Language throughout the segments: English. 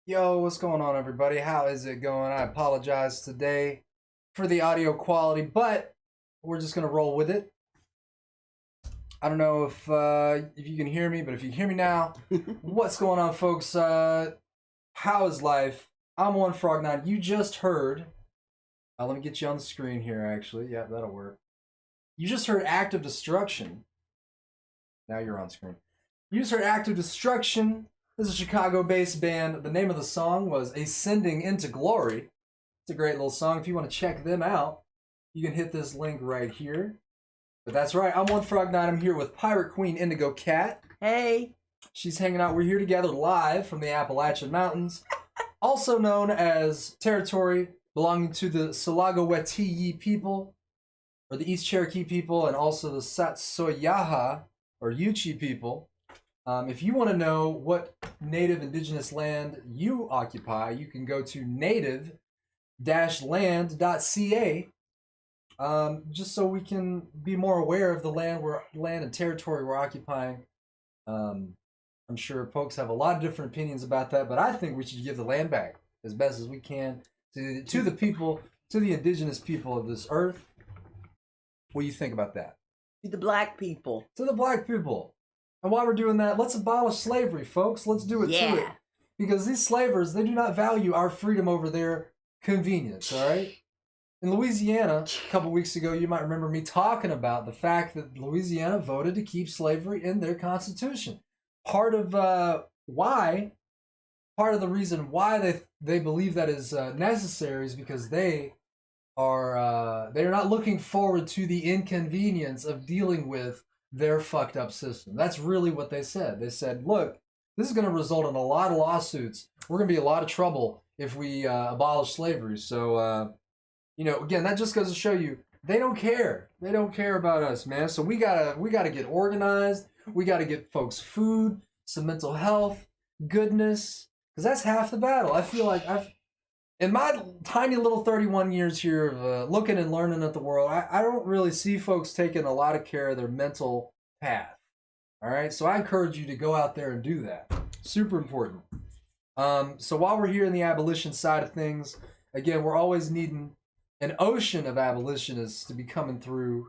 Yo, what's going on, everybody? How is it going? I apologize today for the audio quality, but we're just gonna roll with it. I don't know if you can hear me, but if you can hear me now, what's going on, folks? How is life? I'm One Frog Nine. You just heard. Let me get you on the screen here. Actually, yeah, that'll work. You just heard "Active Destruction." Now you're on screen. You just heard "Active Destruction." This is a Chicago-based band. The name of the song was "Ascending into Glory." It's a great little song. If you want to check them out, you can hit this link right here. But that's right, I'm One Frog Nine. I'm here with PirateQueenEndigoKat. Hey. She's hanging out. We're here together live from the Appalachian Mountains, also known as territory belonging to the Salagowetiyi people, or the East Cherokee people, and also the Satsoyaha, or Yuchi people. If you want to know what native indigenous land you occupy, you can go to native-land.ca, just so we can be more aware of the land and territory we're occupying. I'm sure folks have a lot of different opinions about that, but I think we should give the land back as best as we can to the people, to the indigenous people of this earth. What do you think about that? To the black people. To the black people. And while we're doing that, let's abolish slavery, folks. Let's do it to it. Because these slavers, they do not value our freedom over their convenience, all right? In Louisiana, a couple weeks ago, you might remember me talking about the fact that Louisiana voted to keep slavery in their constitution. Part of the reason why they believe that is necessary is because they're not looking forward to the inconvenience of dealing with their fucked up system. That's really what they said. They said, look, this is going to result in a lot of lawsuits. We're going to be in a lot of trouble if we abolish slavery. So, again, that just goes to show you they don't care. They don't care about us, man. So we gotta get organized. We gotta get folks food, some mental health, goodness, because that's half the battle. I feel like in my tiny little 31 years here of looking and learning at the world, I don't really see folks taking a lot of care of their mental path. All right, so I encourage you to go out there and do that. Super important. So while we're here in the abolition side of things, again, we're always needing an ocean of abolitionists to be coming through.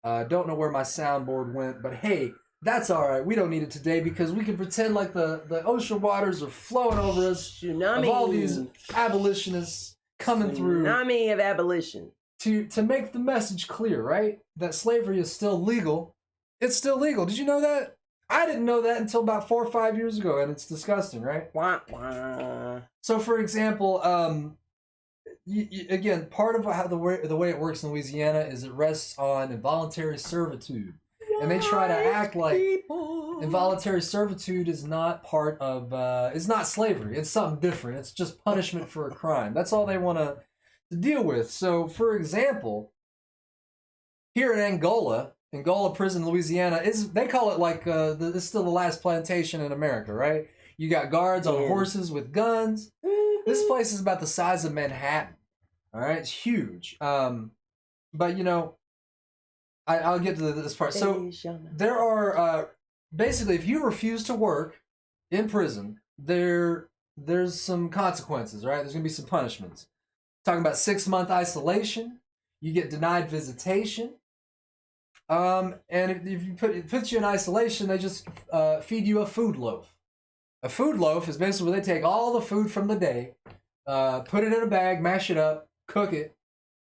Don't know where my soundboard went, but hey, that's all right. We don't need it today because we can pretend like the ocean waters are flowing over us. Tsunami. Of all these abolitionists coming through. Tsunami of abolition. To make the message clear, right? That slavery is still legal. It's still legal. Did you know that? I didn't know that until about 4 or 5 years ago, and it's disgusting, right? Wah, wah. So, for example, again, part of how the way it works in Louisiana is it rests on involuntary servitude. And they try to act like involuntary servitude is not part of, it's not slavery. It's something different. It's just punishment for a crime. That's all they want to deal with. So, for example, here in Angola Prison, Louisiana, they call it like, it's still the last plantation in America, right? You got guards on horses with guns. This place is about the size of Manhattan. All right, it's huge. But I'll get to this part. So there are basically, if you refuse to work in prison, there's some consequences, right? There's gonna be some punishments. Talking about 6-month isolation, you get denied visitation. And if it puts you in isolation, they just feed you a food loaf. A food loaf is basically where they take all the food from the day, put it in a bag, mash it up, cook it,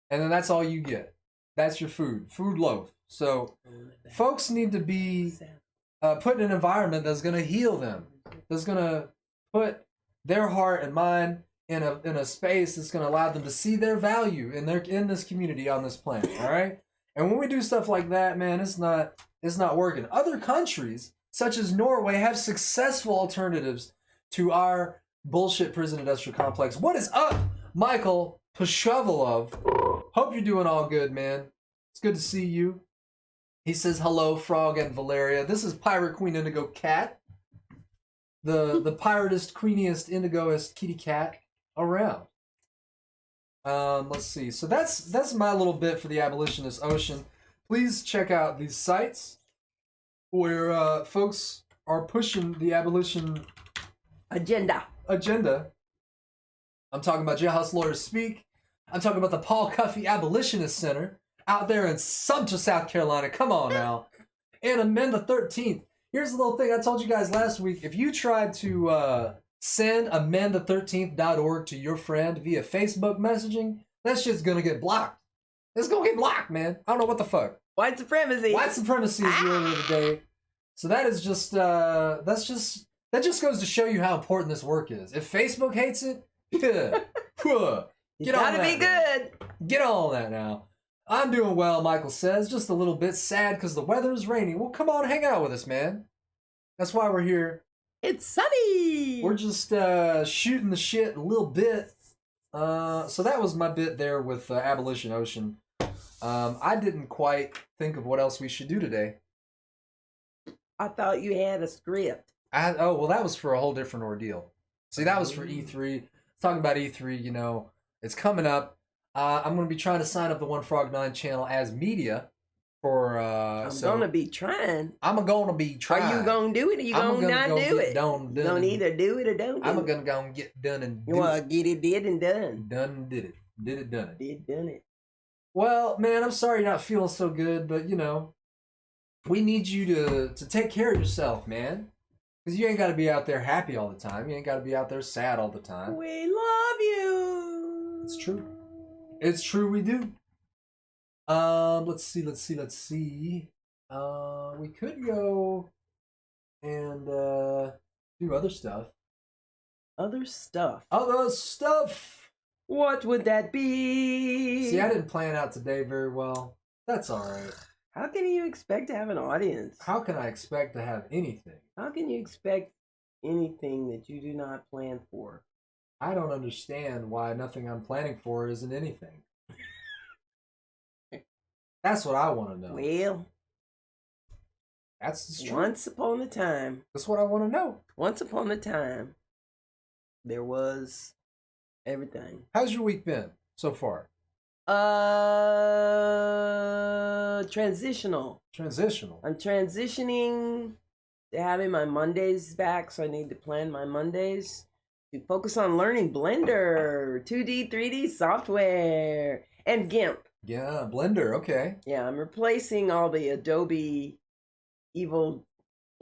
and then that's all you get. That's your food loaf. So folks need to be put in an environment that's going to heal them, that's going to put their heart and mind in a space that's going to allow them to see their value in this community on this planet. All right. And when we do stuff like that, man, it's not working. Other countries, such as Norway, have successful alternatives to our bullshit prison industrial complex. What is up, Michael Pashovalov? Hope you're doing all good, man. It's good to see you. He says hello, Frog and Valeria. This is Pirate Queen Indigo Cat, the piratest, queeniest, indigoest kitty cat around. Let's see. So that's my little bit for the abolitionist ocean. Please check out these sites where folks are pushing the abolition Agenda. I'm talking about Jailhouse Lawyers Speak. I'm talking about the Paul Cuffey Abolitionist Center out there in Sumter, South Carolina. Come on now. And amend the 13th. Here's the little thing I told you guys last week. If you tried to send amendthe13th.org to your friend via Facebook messaging, that shit's gonna get blocked. It's gonna get blocked, man. I don't know what the fuck. White supremacy. White supremacy is the order of the day. So that is just, that just goes to show you how important this work is. If Facebook hates it, get gotta be good. Get on that now. I'm doing well, Michael says. Just a little bit sad because the weather is rainy. Well, come on, hang out with us, man. That's why we're here. It's sunny. We're just shooting the shit a little bit. So that was my bit there with Abolition Ocean. I didn't quite think of what else we should do today. I thought you had a script. Oh, well, that was for a whole different ordeal. See, that was for E3. Talking about E3, you know, it's coming up. I'm going to be trying to sign up the One Frog 9 channel as media for... I'm going to be trying. I'm going to be trying. Are you going to do it or you going to not do it? Done. You're going to either do it or don't do it. I'm going to go and get done and do well, it. Get it, did, and done. Done and did it. Did it, done it. Did, done it. Well, man, I'm sorry you're not feeling so good, but, you know, we need you to take care of yourself, man. Because you ain't got to be out there happy all the time. You ain't got to be out there sad all the time. We love you. It's true. It's true, we do. Let's see. We could go and do other stuff. Other stuff. Other stuff! What would that be? See, I didn't plan out today very well. That's alright. How can you expect to have an audience? How can I expect to have anything? How can you expect anything that you do not plan for? I don't understand why nothing I'm planning for isn't anything. That's what I want to know. Well, that's true. Once upon a time. That's what I want to know. Once upon a time, there was everything. How's your week been so far? Transitional. Transitional. I'm transitioning to having my Mondays back, so I need to plan my Mondays to focus on learning Blender, 2D, 3D software, and GIMP. Yeah, Blender, okay. Yeah, I'm replacing all the Adobe Evil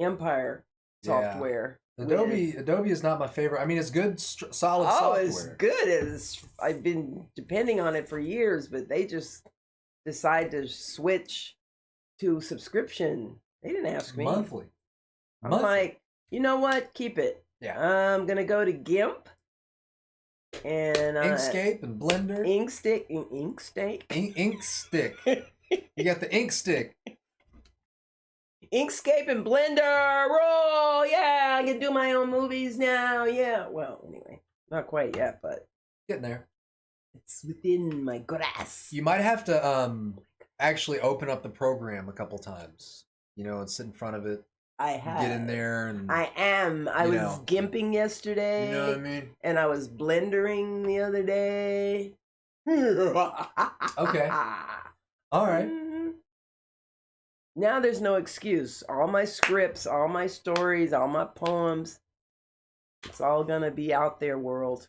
Empire software. Adobe is not my favorite. I mean, it's good, solid software. software. It's good. I've been depending on it for years, but they just decide to switch to subscription. They didn't ask me. Monthly. I'm like, you know what? Keep it. Yeah. I'm gonna go to GIMP and Inkscape and Blender. Inkstick. You got the ink stick. Inkscape and Blender. Roll. Yeah, I can do my own movies now. Yeah. Well, anyway, not quite yet, but getting there. It's within my grasp. You might have to actually open up the program a couple times, you know, and sit in front of it. I have. Get in there and I am. I was gimping yesterday. You know what I mean? And I was blendering the other day. Okay. All right. Now there's no excuse. All my scripts, all my stories, all my poems, it's all gonna be out there, world.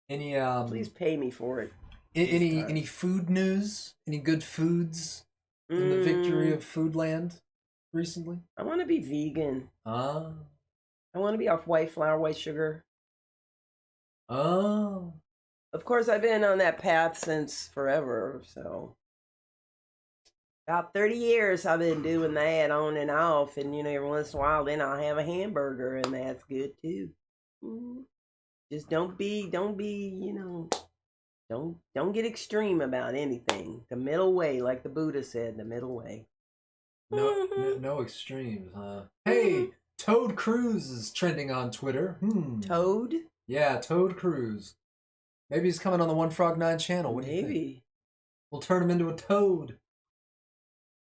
Any please pay me for it. Any food news? Any good foods in the victory of Foodland recently? I want to be vegan. I want to be off white flour, white sugar. Of course, I've been on that path since forever, so about 30 years I've been doing that on and off, and you know, every once in a while then I'll have a hamburger, and that's good too. Just don't be, you know, don't get extreme about anything. The middle way, like the Buddha said, the middle way. No extremes, huh? Hey, Toad Cruz is trending on Twitter. Toad? Yeah, Toad Cruz. Maybe he's coming on the One Frog 9 channel. What do you think? We'll turn him into a toad.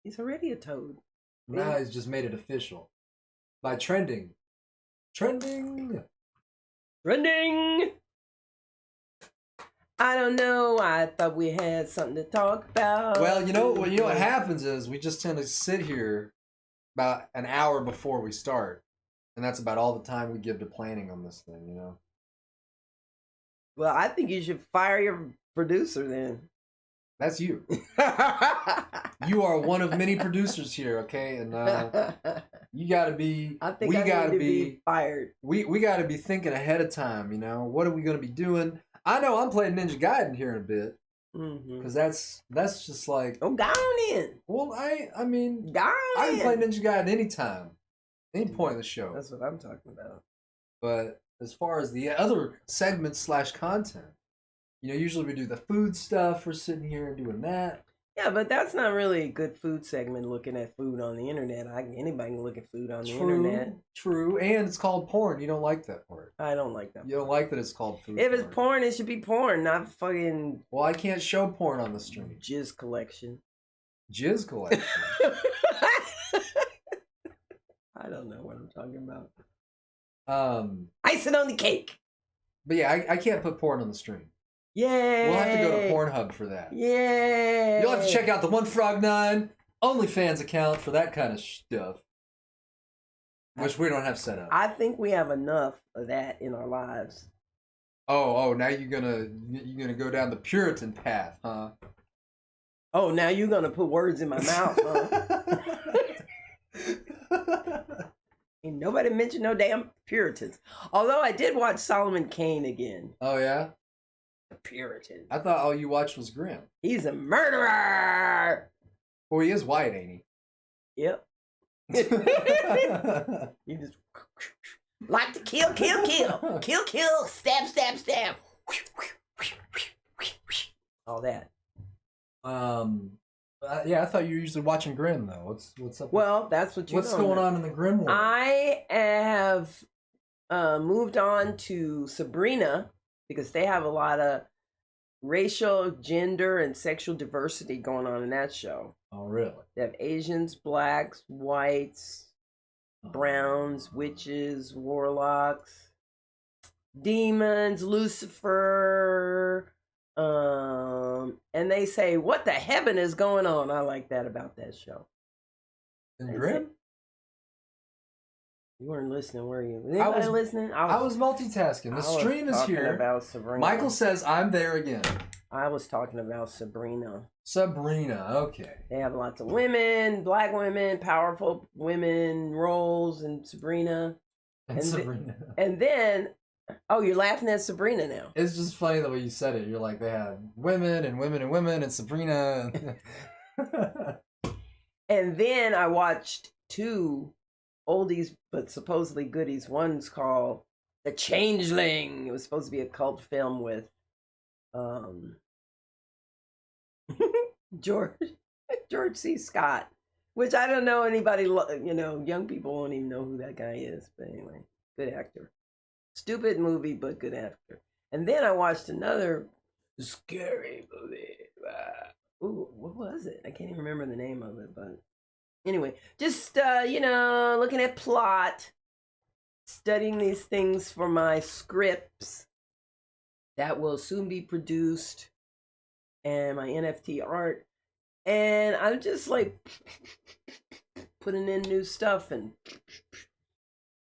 He's already a toad. Now he's just made it official. By trending. Trending! I don't know. I thought we had something to talk about. Well, you know what happens is we just tend to sit here about an hour before we start. And that's about all the time we give to planning on this thing, you know? Well, I think you should fire your producer then. That's you. You are one of many producers here, okay? And you gotta be. I think I gotta be fired. We gotta be thinking ahead of time. You know, what are we gonna be doing? I know I'm playing Ninja Gaiden here in a bit because that's just like. Oh, go on in. Well, I mean, go on I can in. play Ninja Gaiden anytime, any point in the show. That's what I'm talking about. But as far as the other segments / content, you know, usually we do the food stuff. We're sitting here and doing that. Yeah, but that's not really a good food segment, looking at food on the internet. Anybody can look at food on the internet. True, and it's called porn. You don't like that part. I don't like that. You don't like that it's called food. If it's porn, it should be porn, not fucking. Well, I can't show porn on the stream. Jizz collection. Jizz collection. I don't know what I'm talking about. Icing on the cake. But yeah, I can't put porn on the stream. Yay! We'll have to go to Pornhub for that. Yay! You'll have to check out the One Frog 9 OnlyFans account for that kind of stuff. Which we don't have set up. I think we have enough of that in our lives. Oh, now you're gonna go down the Puritan path, huh? Oh, now you're gonna put words in my mouth, huh? Ain't nobody mentioned no damn Puritans. Although I did watch Solomon Kane again. Oh yeah? The Puritan. I thought all you watched was Grimm. He's a murderer! Well, he is white, ain't he? Yep. He just like to kill. Kill, stab. All that. Yeah, I thought you were usually watching Grimm though. What's up? Well, that's what What's going on in the Grimm world? I have moved on to Sabrina because they have a lot of racial, gender, and sexual diversity going on in that show. Oh, really? They have Asians, blacks, whites, browns, witches, warlocks, demons, Lucifer. And they say, what the heaven is going on? I like that about that show. And Grimm? You weren't listening, were you? Was anybody listening? I was multitasking. The stream is here. About Sabrina. Michael says, I'm there again. I was talking about Sabrina. Sabrina, okay. They have lots of women, black women, powerful women roles in Sabrina. And Sabrina. And then, oh, you're laughing at Sabrina now. It's just funny the way you said it. You're like, they have women and Sabrina. And then I watched two oldies but supposedly goodies. One's called The Changeling. It was supposed to be a cult film with George C. Scott, which I don't know anybody, young people won't even know who that guy is, but anyway, good actor. Stupid movie, but good actor. And then I watched another scary movie. Ooh, what was it? I can't even remember the name of it, but anyway, just, looking at plot, studying these things for my scripts that will soon be produced, and my NFT art. And I'm just like putting in new stuff and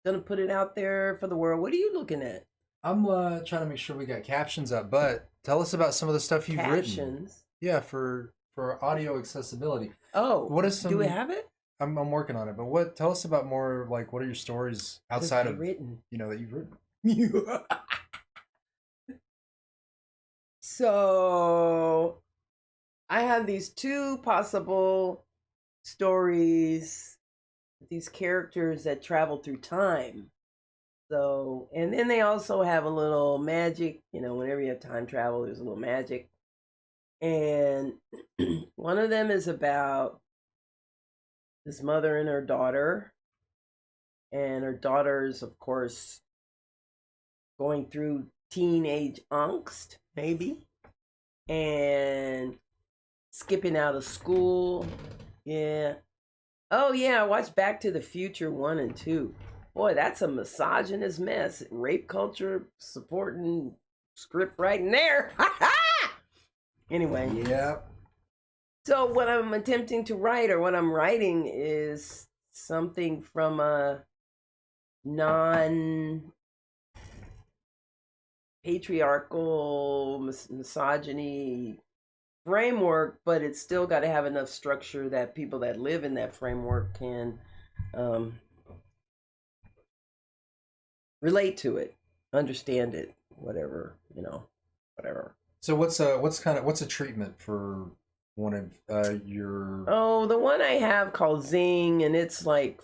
gonna put it out there for the world. What are you looking at? I'm trying to make sure we got captions up, but tell us about some of the stuff you've written. Yeah, for audio accessibility. Oh, what is some? Do we have it? I'm working on it, but tell us about more, like, what are your stories outside of written? That you've written. So I have these two possible stories, these characters that travel through time. So, and then they also have a little magic, whenever you have time travel, there's a little magic. And one of them is about this mother and her daughter. And her daughter's, of course, going through teenage angst, maybe. And skipping out of school. Yeah. Oh, yeah, I watched Back to the Future 1 and 2. Boy, that's a misogynist mess. Rape culture supporting script writing there. Anyway. Yeah. So what I'm attempting to write, or what I'm writing, is something from a non-patriarchal misogyny framework, but it's still got to have enough structure that people that live in that framework can relate to it, understand it, whatever, whatever. So what's a treatment for one of your? Oh, the one I have called Zing, and it's like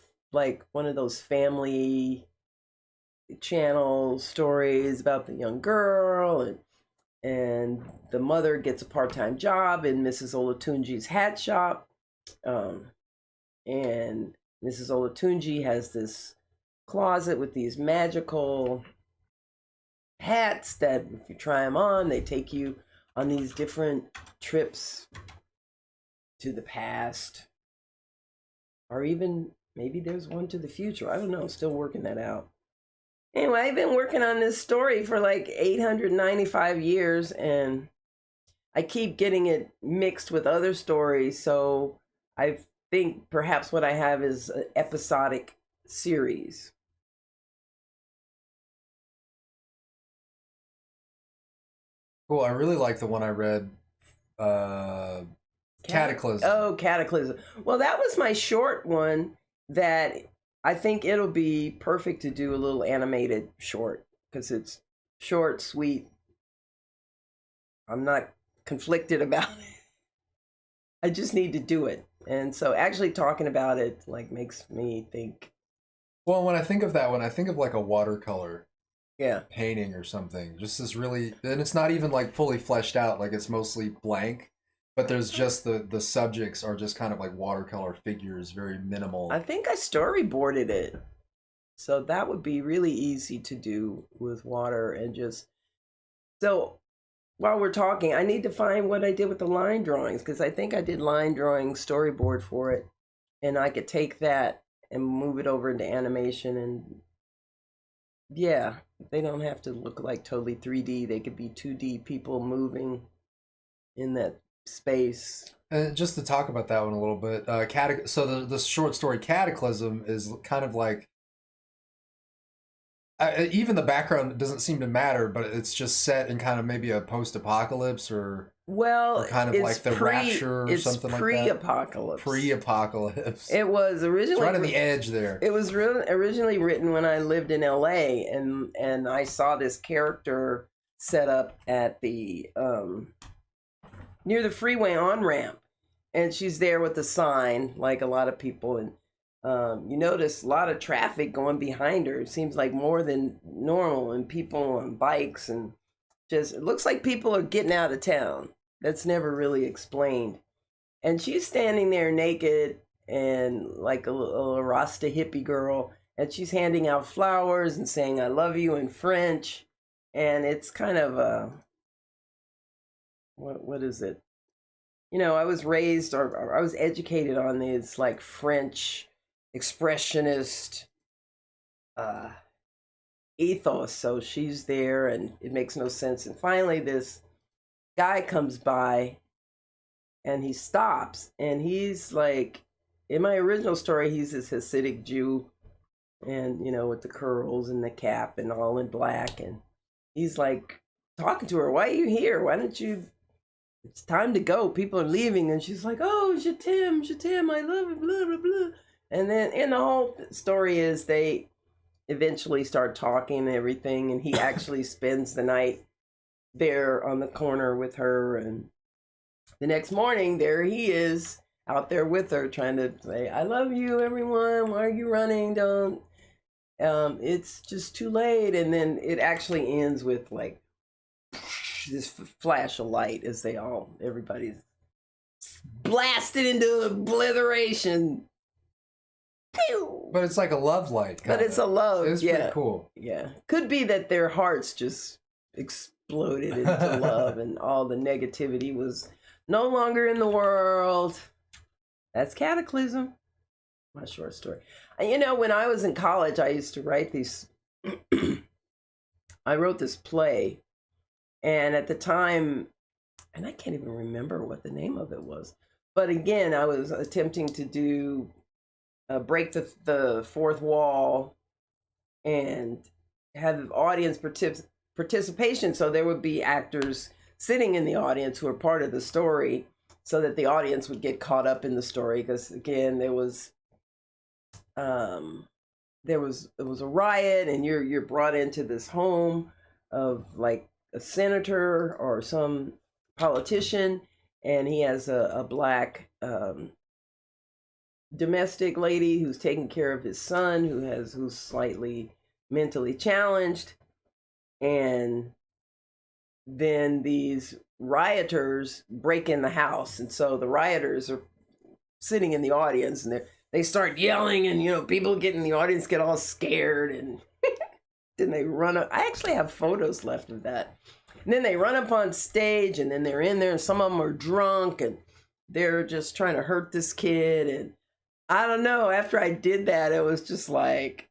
one of those family channel stories about the young girl, and the mother gets a part-time job in Mrs. Olatunji's hat shop, and Mrs. Olatunji has this closet with these magical hats that if you try them on, they take you on these different trips to the past, or even maybe there's one to the future. I don't know, still working that out. Anyway, I've been working on this story for like 895 years, and I keep getting it mixed with other stories, so I think perhaps what I have is an episodic series. Cool. I really like the one I read, Cataclysm. Oh, Cataclysm. Well, that was my short one that I think it'll be perfect to do a little animated short because it's short, sweet. I'm not conflicted about it. I just need to do it. And so actually talking about it like makes me think. Well, when I think of that one, I think of like a watercolor painting or something. Just this really, and it's not even like fully fleshed out. Like it's mostly blank, but there's just the subjects are just kind of like watercolor figures, very minimal. I think I storyboarded it. So that would be really easy to do with water and just. So while we're talking, I need to find what I did with the line drawings because I think I did line drawing storyboard for it, and I could take that and move it over into animation. And yeah, they don't have to look like totally 3D. They could be 2D people moving in that space. Just to talk about that one a little bit, so the short story Cataclysm is kind of like, even the background doesn't seem to matter, but it's just set in kind of maybe a post-apocalypse or kind of like the Rapture or something like that. Pre-apocalypse. Pre-apocalypse. It was originally it's right on the edge there. It was originally written when I lived in LA, and I saw this character set up at the near the freeway on-ramp, and she's there with a sign like a lot of people, and you notice a lot of traffic going behind her. It seems like more than normal, and people on bikes, and just it looks like people are getting out of town. That's never really explained. And she's standing there naked and like a Rasta hippie girl, and she's handing out flowers and saying "I love you" in French, and it's kind of a what is it? I was raised or I was educated on this like French expressionist ethos, so she's there and it makes no sense. And finally this guy comes by and he stops, and he's like, in my original story he's this Hasidic Jew, and with the curls and the cap and all in black, and he's like talking to her, "Why are you here? Why don't you, it's time to go, people are leaving." And she's like, "Oh, je t'aime, I love you, blah blah blah." And then the whole story is they eventually start talking and everything, and he actually spends the night there on the corner with her, and the next morning there he is out there with her trying to say, "I love you, everyone, why are you running, don't, it's just too late." And then it actually ends with like this flash of light as everybody's blasted into obliteration. But it's like a love light. But it's a love. It's pretty cool. Yeah. Could be that their hearts just exploded into love and all the negativity was no longer in the world. That's Cataclysm. My short story. When I was in college, I used to write these. I wrote this play. And at the time, and I can't even remember what the name of it was. But again, I was attempting to do break the fourth wall and have audience participation. So there would be actors sitting in the audience who are part of the story, so that the audience would get caught up in the story. Because again, there was a riot, and you're brought into this home of like a senator or some politician, and he has a black domestic lady who's taking care of his son who's slightly mentally challenged. And then these rioters break in the house, and so the rioters are sitting in the audience, and they start yelling, and people get in the audience get all scared, and then they run up. I actually have photos left of that. And then they run up on stage, and then they're in there, and some of them are drunk, and they're just trying to hurt this kid. And I don't know, after I did that, it was just like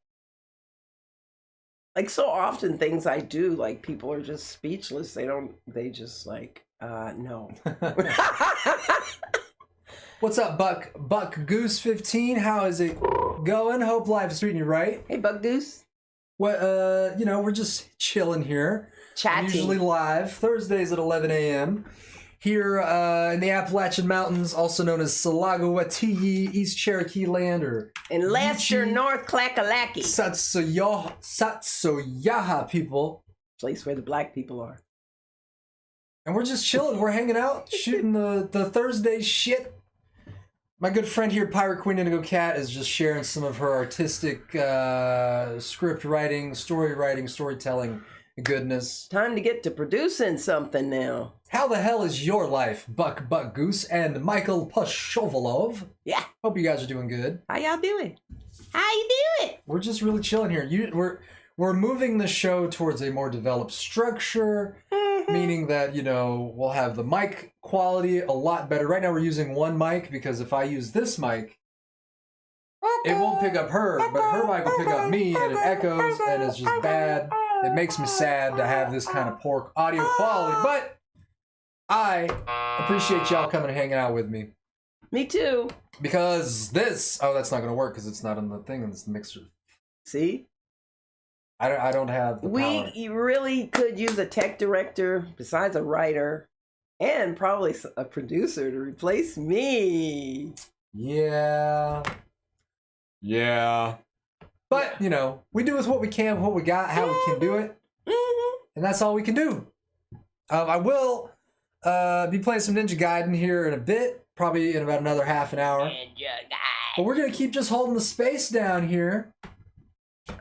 so often things I do, like people are just speechless. They just like, no. What's up, Buck Goose 15? How is it going? Hope life is treating you right. Hey, Buck Goose. What, we're just chilling here. Chatting. I'm usually live Thursdays at 11 a.m. here in the Appalachian Mountains, also known as Salagawatiyi, East Cherokee Land, or in Lester, North Clackalaki. Satsuyaha people. Place where the black people are. And we're just chilling. We're hanging out, shooting the Thursday shit. My good friend here, PirateQueenEndigoKat, is just sharing some of her artistic script writing, storytelling goodness. Time to get to producing something now. How the hell is your life, Buck Goose and Michael Pashovalov? Yeah. Hope you guys are doing good. How y'all doing? How you doing? We're just really chilling here. We're moving the show towards a more developed structure, meaning that, we'll have the mic quality a lot better. Right now we're using one mic because if I use this mic, it won't pick up her, but her mic will pick up me, and it echoes, and it's just bad. It makes me sad to have this kind of poor audio quality, but I appreciate y'all coming and hanging out with me. Me too. Because that's not going to work because it's not on the thing, and it's the mixer. See? I don't have the power. You really could use a tech director besides a writer and probably a producer to replace me. Yeah. But, we do with what we can, what we got, how we can do it. And that's all we can do. I will be playing some Ninja Gaiden here in a bit, probably in about another half an hour. But we're going to keep just holding the space down here.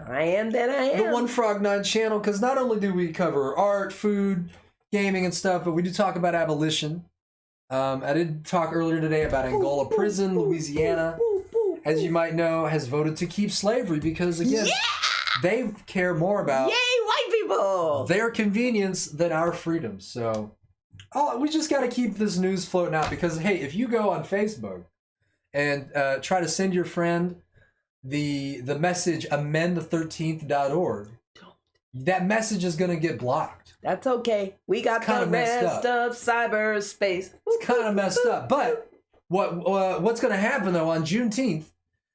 I am that I am. The One Frog 9 channel, because not only do we cover art, food, gaming, and stuff, but we do talk about abolition. I did talk earlier today about Angola Prison, Louisiana, as you might know, has voted to keep slavery because, again, they care more about white people, their convenience than our freedom. So we just got to keep this news floating out because, hey, if you go on Facebook and try to send your friend the message amendthe13th.org, that message is going to get blocked. That's okay. We got the rest of cyberspace. It's kind of messed up. But what's going to happen, though, on Juneteenth,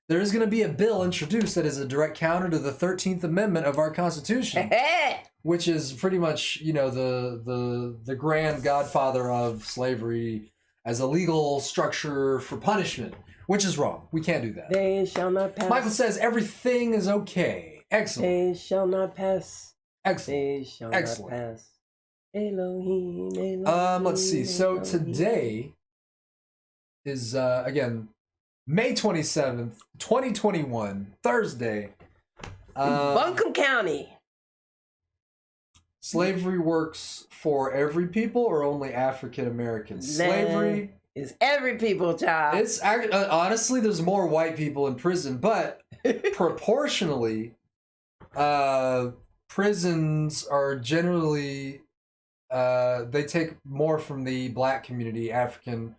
there is going to be a bill introduced that is a direct counter to the 13th Amendment of our Constitution, which is pretty much, the grand godfather of slavery as a legal structure for punishment. Which is wrong. We can't do that. They shall not pass. Michael says everything is okay. Excellent. They shall not pass. Excellent. They shall not pass. Elohim, Elohim, let's see. So Elohim. today is again May 27th, 2021, Thursday. Buncombe County. Slavery works for every people or only African Americans? Slavery is every people, child. It's honestly, there's more white people in prison, but proportionally, prisons are generally they take more from the black community, African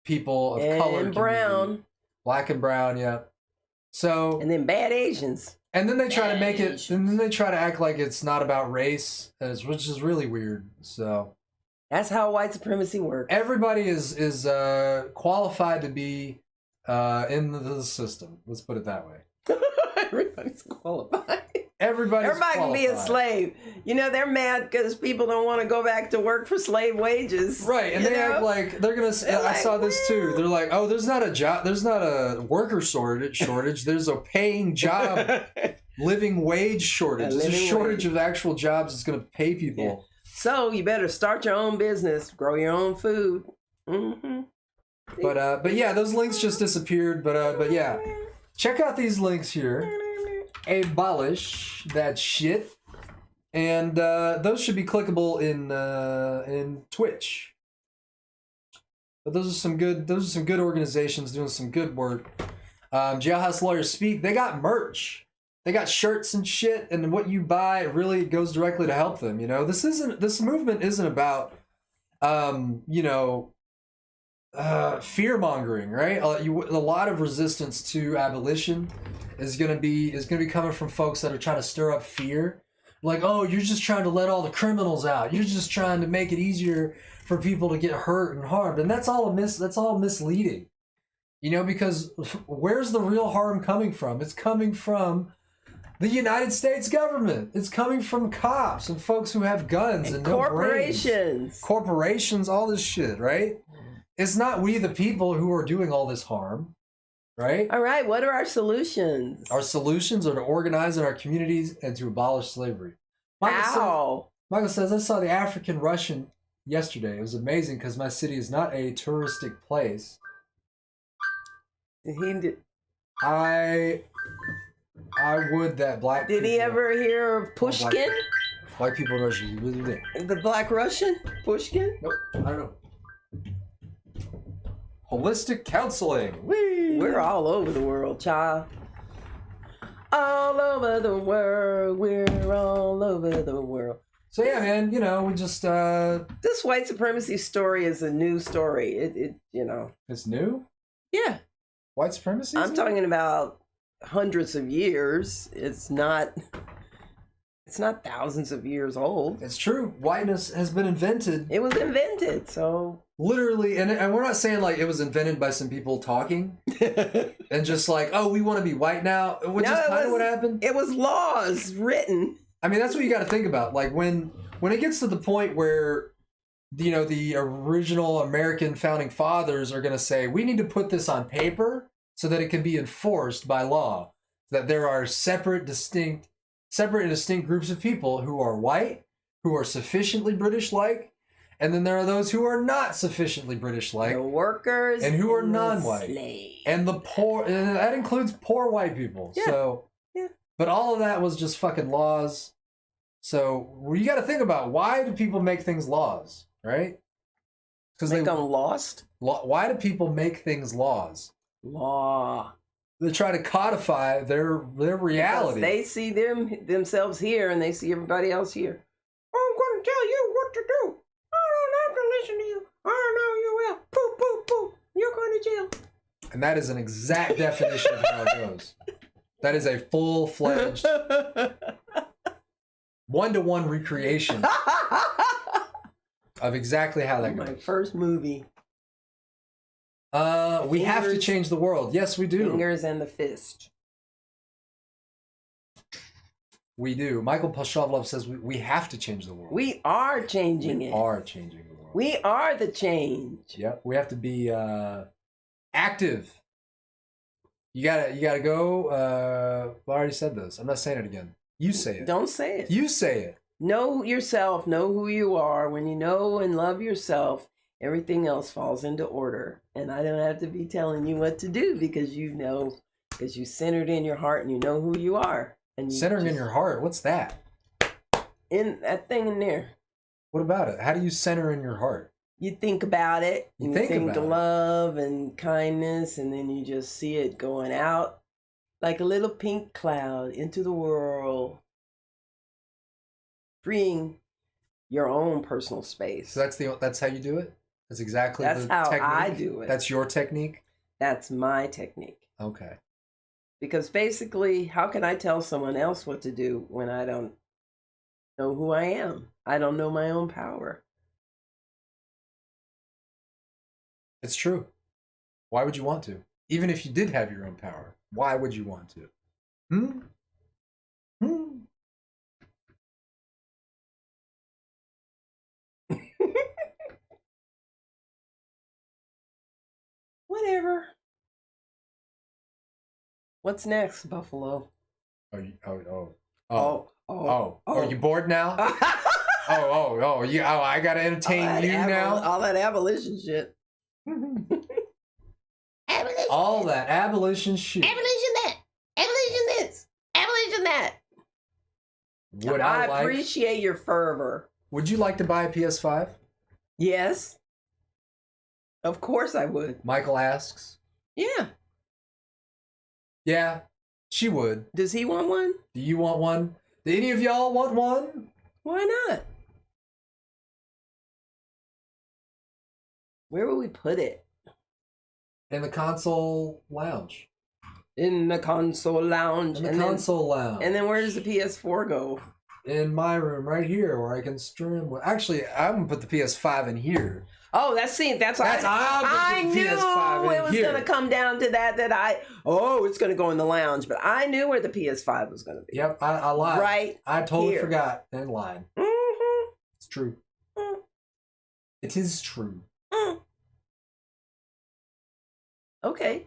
people of color, and brown, black and brown, yeah. So and then bad Asians. And then they try to make it, and then they try to act like it's not about race, which is really weird. So. That's how white supremacy works. Everybody is qualified to be in the system. Let's put it that way. Everybody's qualified. Everybody can be a slave. You know, they're mad because people don't want to go back to work for slave wages. Right, and they act like they're gonna. I saw this too. They're like, oh, there's not a worker shortage. There's a paying job, living wage shortage. There's a shortage of actual jobs that's gonna pay people. Yeah. So you better start your own business, grow your own food. Mm-hmm. But yeah, those links just disappeared. But yeah, check out these links here. Abolish that shit, and those should be clickable in Twitch. But those are some good organizations doing some good work. Jailhouse Lawyers Speak. They got merch. They got shirts and shit, and what you buy really goes directly to help them. You know, this movement isn't about fear mongering, right? A lot of resistance to abolition is gonna be coming from folks that are trying to stir up fear, like, oh, you're just trying to let all the criminals out. You're just trying to make it easier for people to get hurt and harmed, and that's all misleading. You know, because where's the real harm coming from? It's coming from the United States government. It's coming from cops and folks who have guns and no brains. Corporations, all this shit, right? It's not we the people who are doing all this harm, right? All right, what are our solutions? Our solutions are to organize in our communities and to abolish slavery. Michael says, I saw the African Russian yesterday. It was amazing because my city is not a touristic place. I would that black Did he ever hear of Pushkin? Black people in Russia. The Black Russian? Pushkin? Nope, I don't know. Holistic counseling. Whee! We're all over the world, child. All over the world. We're all over the world. So yeah, man, you know, we just this white supremacy story is a new story. It It's new? Yeah. White supremacy? I'm talking about hundreds of years. It's not thousands of years old. It's true. Whiteness has been invented. It was invented, so literally, and we're not saying like it was invented by some people talking and just like, oh, we want to be white now, which is kind of what happened. It was laws written. I mean, that's what you got to think about. Like when it gets to the point where, you know, the original American founding fathers are going to say, we need to put this on paper so that it can be enforced by law, that there are separate and distinct groups of people who are white, who are sufficiently British-like, and then there are those who are not sufficiently British-like, the workers, and who are non-white, and the poor, and that includes poor white people. Yeah. So, yeah. But all of that was just fucking laws. So you got to think about, why do people make things laws, right? Because they become lost. Why do people make things laws? Law. They try to codify their reality. Because they see themselves here, and they see everybody else here. I'm going to tell you what to do. I don't have to listen to you. I know you will. Poof, poof, poof. You're going to jail. And that is an exact definition of how it goes. That is a full-fledged one-to-one recreation of exactly how that goes. My first movie. We have to change the world. Yes, we do. Fingers and the fist. We do. Michael Pashavlov says we have to change the world. We are changing it. We are changing the world. We are the change. Yep. We have to be active. You gotta go. I already said this. I'm not saying it again. You say it. Don't say it. You say it. Know yourself. Know who you are. When you know and love yourself, everything else falls into order. And I don't have to be telling you what to do, because you know, because you centered in your heart and you know who you are. And you centering in your heart. What's that? In that thing in there. What about it? How do you center in your heart? You think about it. You think about love and kindness, and then you just see it going out like a little pink cloud into the world, freeing your own personal space. So that's how you do it? That's exactly that's the how technique? I do it. That's your technique? That's my technique. Okay. Because basically, how can I tell someone else what to do when I don't know who I am? I don't know my own power. It's true. Why would you want to? Even if you did have your own power, why would you want to? Whatever. What's next, Buffalo? Are you bored now? I gotta entertain you now. All that abolition shit. Abolition. All that abolition shit. Abolition that. Abolition this. Abolition that. I appreciate your fervor. Would you like to buy a PS5? Yes. Of course I would. Michael asks. Yeah. Yeah, she would. Does he want one? Do you want one? Do any of y'all want one? Why not? Where would we put it? In the console lounge. In the console lounge. In the console lounge. And then where does the PS4 go? In my room, right here, where I can stream. Actually, I'm gonna put the PS5 in here. Oh, that's why I knew it was gonna come down to that. It's gonna go in the lounge, but I knew where the PS5 was gonna be. Yep, I lied. Right. I totally forgot and lied. Mm-hmm. It's true. Mm. It is true. Mm. Okay.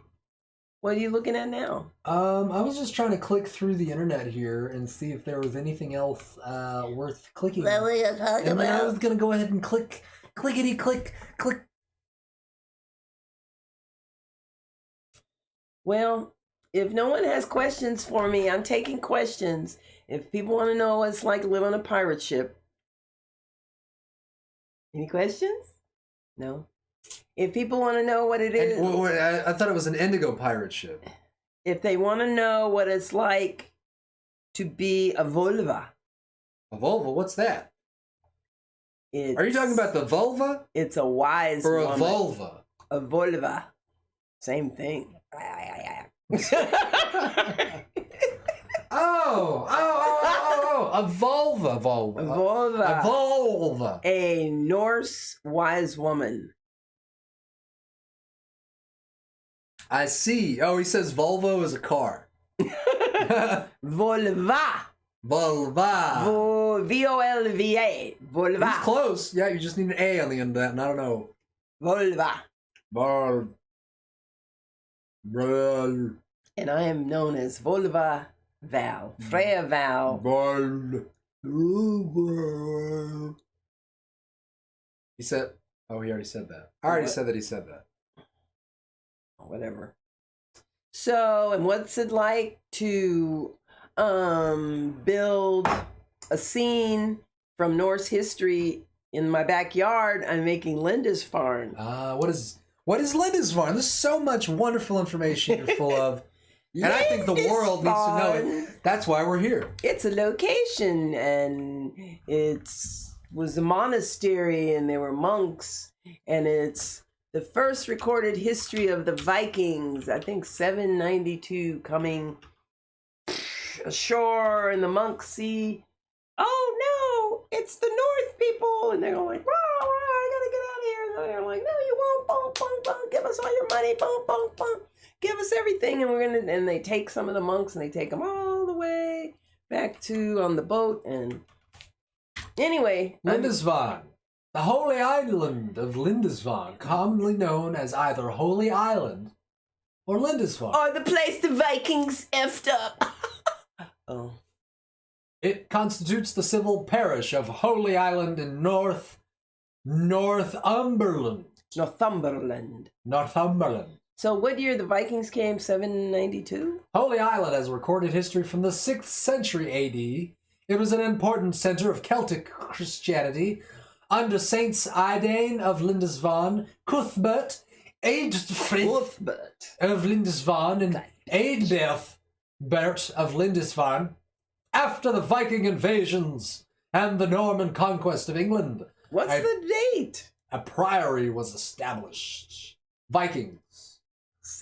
What are you looking at now? I was just trying to click through the internet here and see if there was anything else worth clicking. What are you talking and then about? I was gonna go ahead and click. Well, if no one has questions for me, I'm taking questions. If people want to know what it's like to live on a pirate ship. Any questions? No. If people want to know what it is. I thought it was an Indigo pirate ship. If they want to know what it's like to be a vulva. A vulva? What's that? Are you talking about the vulva? It's a wise or woman. A vulva? A vulva. Same thing. A vulva. A vulva. A vulva. A Norse wise woman. I see. Oh, he says Volvo is a car. Vulva. Vulva. V-O-L-V-A. Vulva. He's close. Yeah, you just need an A on the end of that, and I don't know. Vulva. Brr. And I am known as Vulva Val. Freya Val. He said, he already said that. I already said that he said that. Whatever. So, and what's it like to build a scene from Norse history in my backyard? I'm making Lindisfarne. What is Lindisfarne? There's so much wonderful information you're full of. And I think the world needs to know it. That's why we're here. It's a location, and was a monastery, and there were monks, and it's the first recorded history of the Vikings. I think 792 coming ashore, and the monks see, oh no, it's the North people, and they're going, rah, rah, I gotta get out of here. And they're like, no, you won't, boom, boom, boom, give us all your money, boom, boom, boom. Give us everything, and they take some of the monks and they take them all the way back to on the boat. And anyway, Lindisfarne, the holy island of Lindisfarne, commonly known as either Holy Island or Lindisfarne, or the place the Vikings effed up. Oh, it constitutes the civil parish of Holy Island in Northumberland. So what year the Vikings came? 792? Holy Island has a recorded history from the 6th century AD. It was an important center of Celtic Christianity under Saints Idane of Lindisfarne, Cuthbert, Eadfrith of Lindisfarne, and Eadberht of Lindisfarne. After the Viking invasions and the Norman conquest of England, what's the date? A priory was established. Vikings.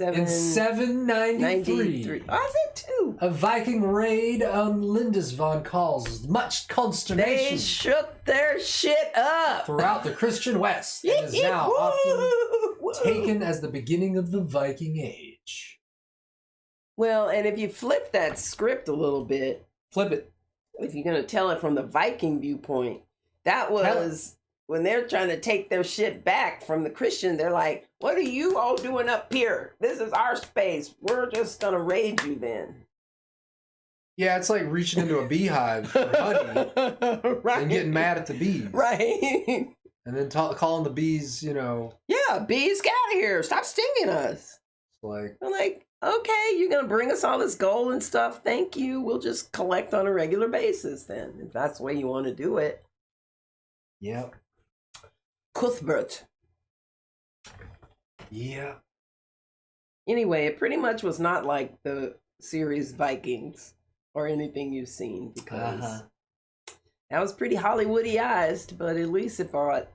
In 793. Was it too? A Viking raid on Lindisfarne caused much consternation. They shook their shit up throughout the Christian West, and is now often taken as the beginning of the Viking Age. Well, and if you flip that script a little bit, flip it. If you're going to tell it from the Viking viewpoint, that was when they're trying to take their shit back from the Christian, they're like, what are you all doing up here? This is our space. We're just going to raid you then. Yeah, it's like reaching into a beehive for honey Right. and getting mad at the bees. Right. And then calling the bees, you know. Yeah, bees, get out of here. Stop stinging us. Like, I'm like, okay, you're going to bring us all this gold and stuff. Thank you. We'll just collect on a regular basis then, if that's the way you want to do it. yep. Cuthbert. Yeah. Anyway, it pretty much was not like the series Vikings or anything you've seen, because that was pretty Hollywoodized, but at least it brought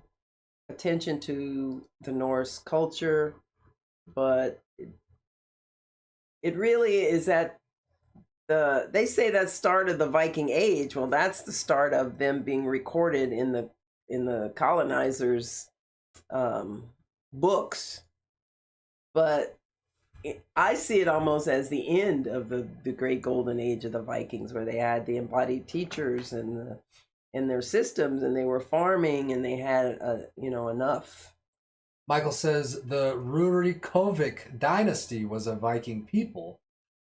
attention to the Norse culture. But it really is that they say that started the Viking Age. Well, that's the start of them being recorded in the colonizers' books. But I see it almost as the end of the great golden age of the Vikings, where they had the embodied teachers and their systems, and they were farming, and they had enough. Michael says the Rurikovic dynasty was a Viking people.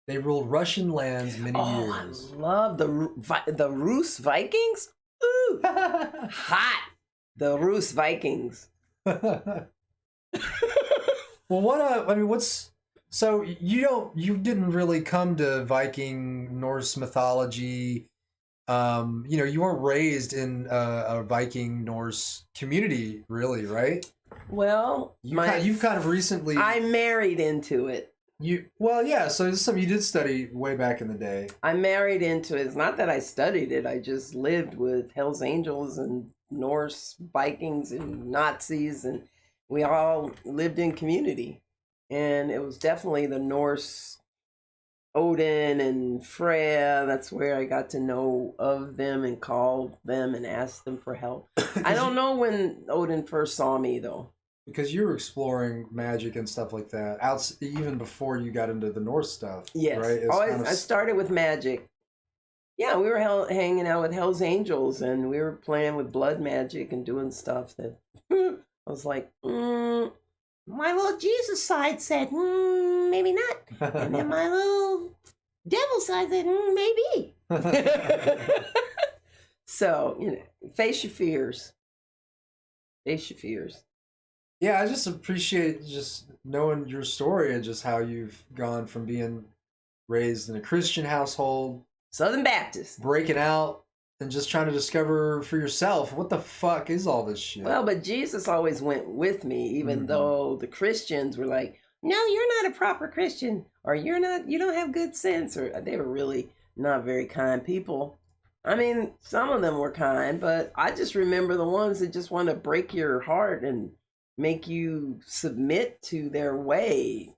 They ruled Russian lands many years. I love the Rus Vikings. Ooh, hot. The Rus Vikings. Well, so you didn't really come to Viking Norse mythology. You weren't raised in a Viking Norse community, really, right? Well, you've kind of recently. I married into it. So this is something you did study way back in the day. I married into it. It's not that I studied it. I just lived with Hell's Angels and Norse Vikings and Nazis, and we all lived in community. And it was definitely the Norse Odin and Freya. That's where I got to know of them and called them and asked them for help. I don't know when Odin first saw me, though. Because you were exploring magic and stuff like that, even before you got into the Norse stuff. Yes, right? I started with magic. Yeah, we were hanging out with Hell's Angels, and we were playing with blood magic and doing stuff that I was like, my little Jesus side said, maybe not. And then my little devil side said, maybe. So, face your fears. Face your fears. Yeah, I just appreciate just knowing your story and just how you've gone from being raised in a Christian household, Southern Baptist, breaking out and just trying to discover for yourself, what the fuck is all this shit? Well, but Jesus always went with me, even though the Christians were like, no, you're not a proper Christian, or you don't have good sense, or they were really not very kind people. I mean, some of them were kind, but I just remember the ones that just want to break your heart and make you submit to their way.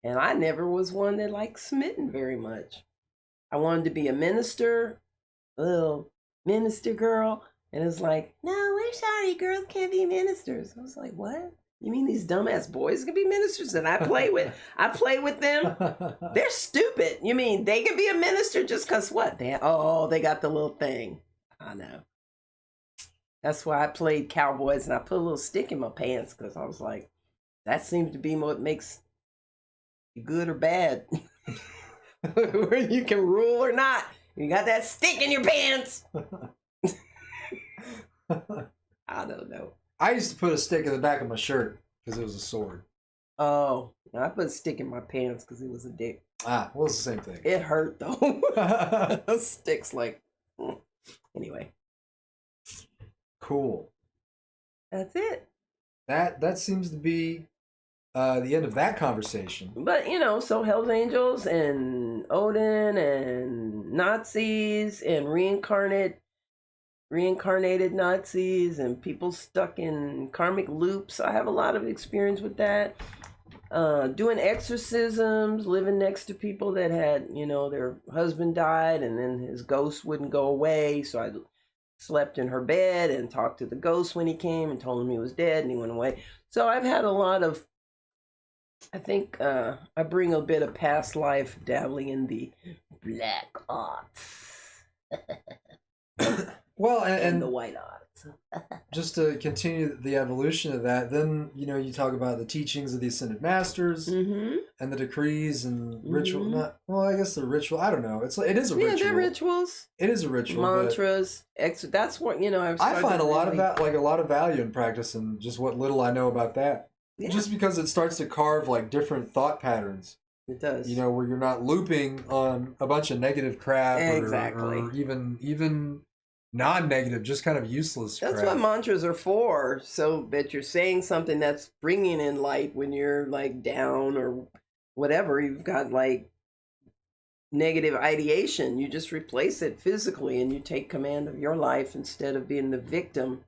And I never was one that liked submitting very much. I wanted to be a minister, a little minister girl. And it's like, no, we're sorry, girls can't be ministers. I was like, what? You mean these dumbass boys can be ministers that I play with? I play with them? They're stupid. You mean they can be a minister just because what? They got the little thing. I know. That's why I played cowboys, and I put a little stick in my pants, because I was like, that seems to be what makes you good or bad. Where you can rule or not. You got that stick in your pants. I don't know. I used to put a stick in the back of my shirt because it was a sword. Oh, I put a stick in my pants because it was a dick. Well, it's the same thing. It hurt, though. Those sticks, anyway. Cool. That's it. That seems to be the end of that conversation. But, so Hell's Angels and Odin and Nazis and reincarnated Nazis and people stuck in karmic loops. I have a lot of experience with that. Doing exorcisms, living next to people that had, their husband died and then his ghost wouldn't go away. So I slept in her bed and talked to the ghost when he came and told him he was dead and he went away. So I've had a lot of, I think I bring a bit of past life dabbling in the black arts. Well, and the white arts. just to continue the evolution of that, then you talk about the teachings of the Ascended Masters and the decrees and ritual. Not well, I guess the ritual. I don't know. It is a ritual. Yeah, they're rituals. It is a ritual. Mantras. That's what I find a lot of value in practicing just what little I know about that. Yeah. Just because it starts to carve like different thought patterns. It does. Where you're not looping on a bunch of negative crap or even non-negative, just kind of useless That's crap. what mantras are for, so that you're saying something that's bringing in light when you're like down or whatever. You've got like negative ideation. You just replace it physically and you take command of your life instead of being the victim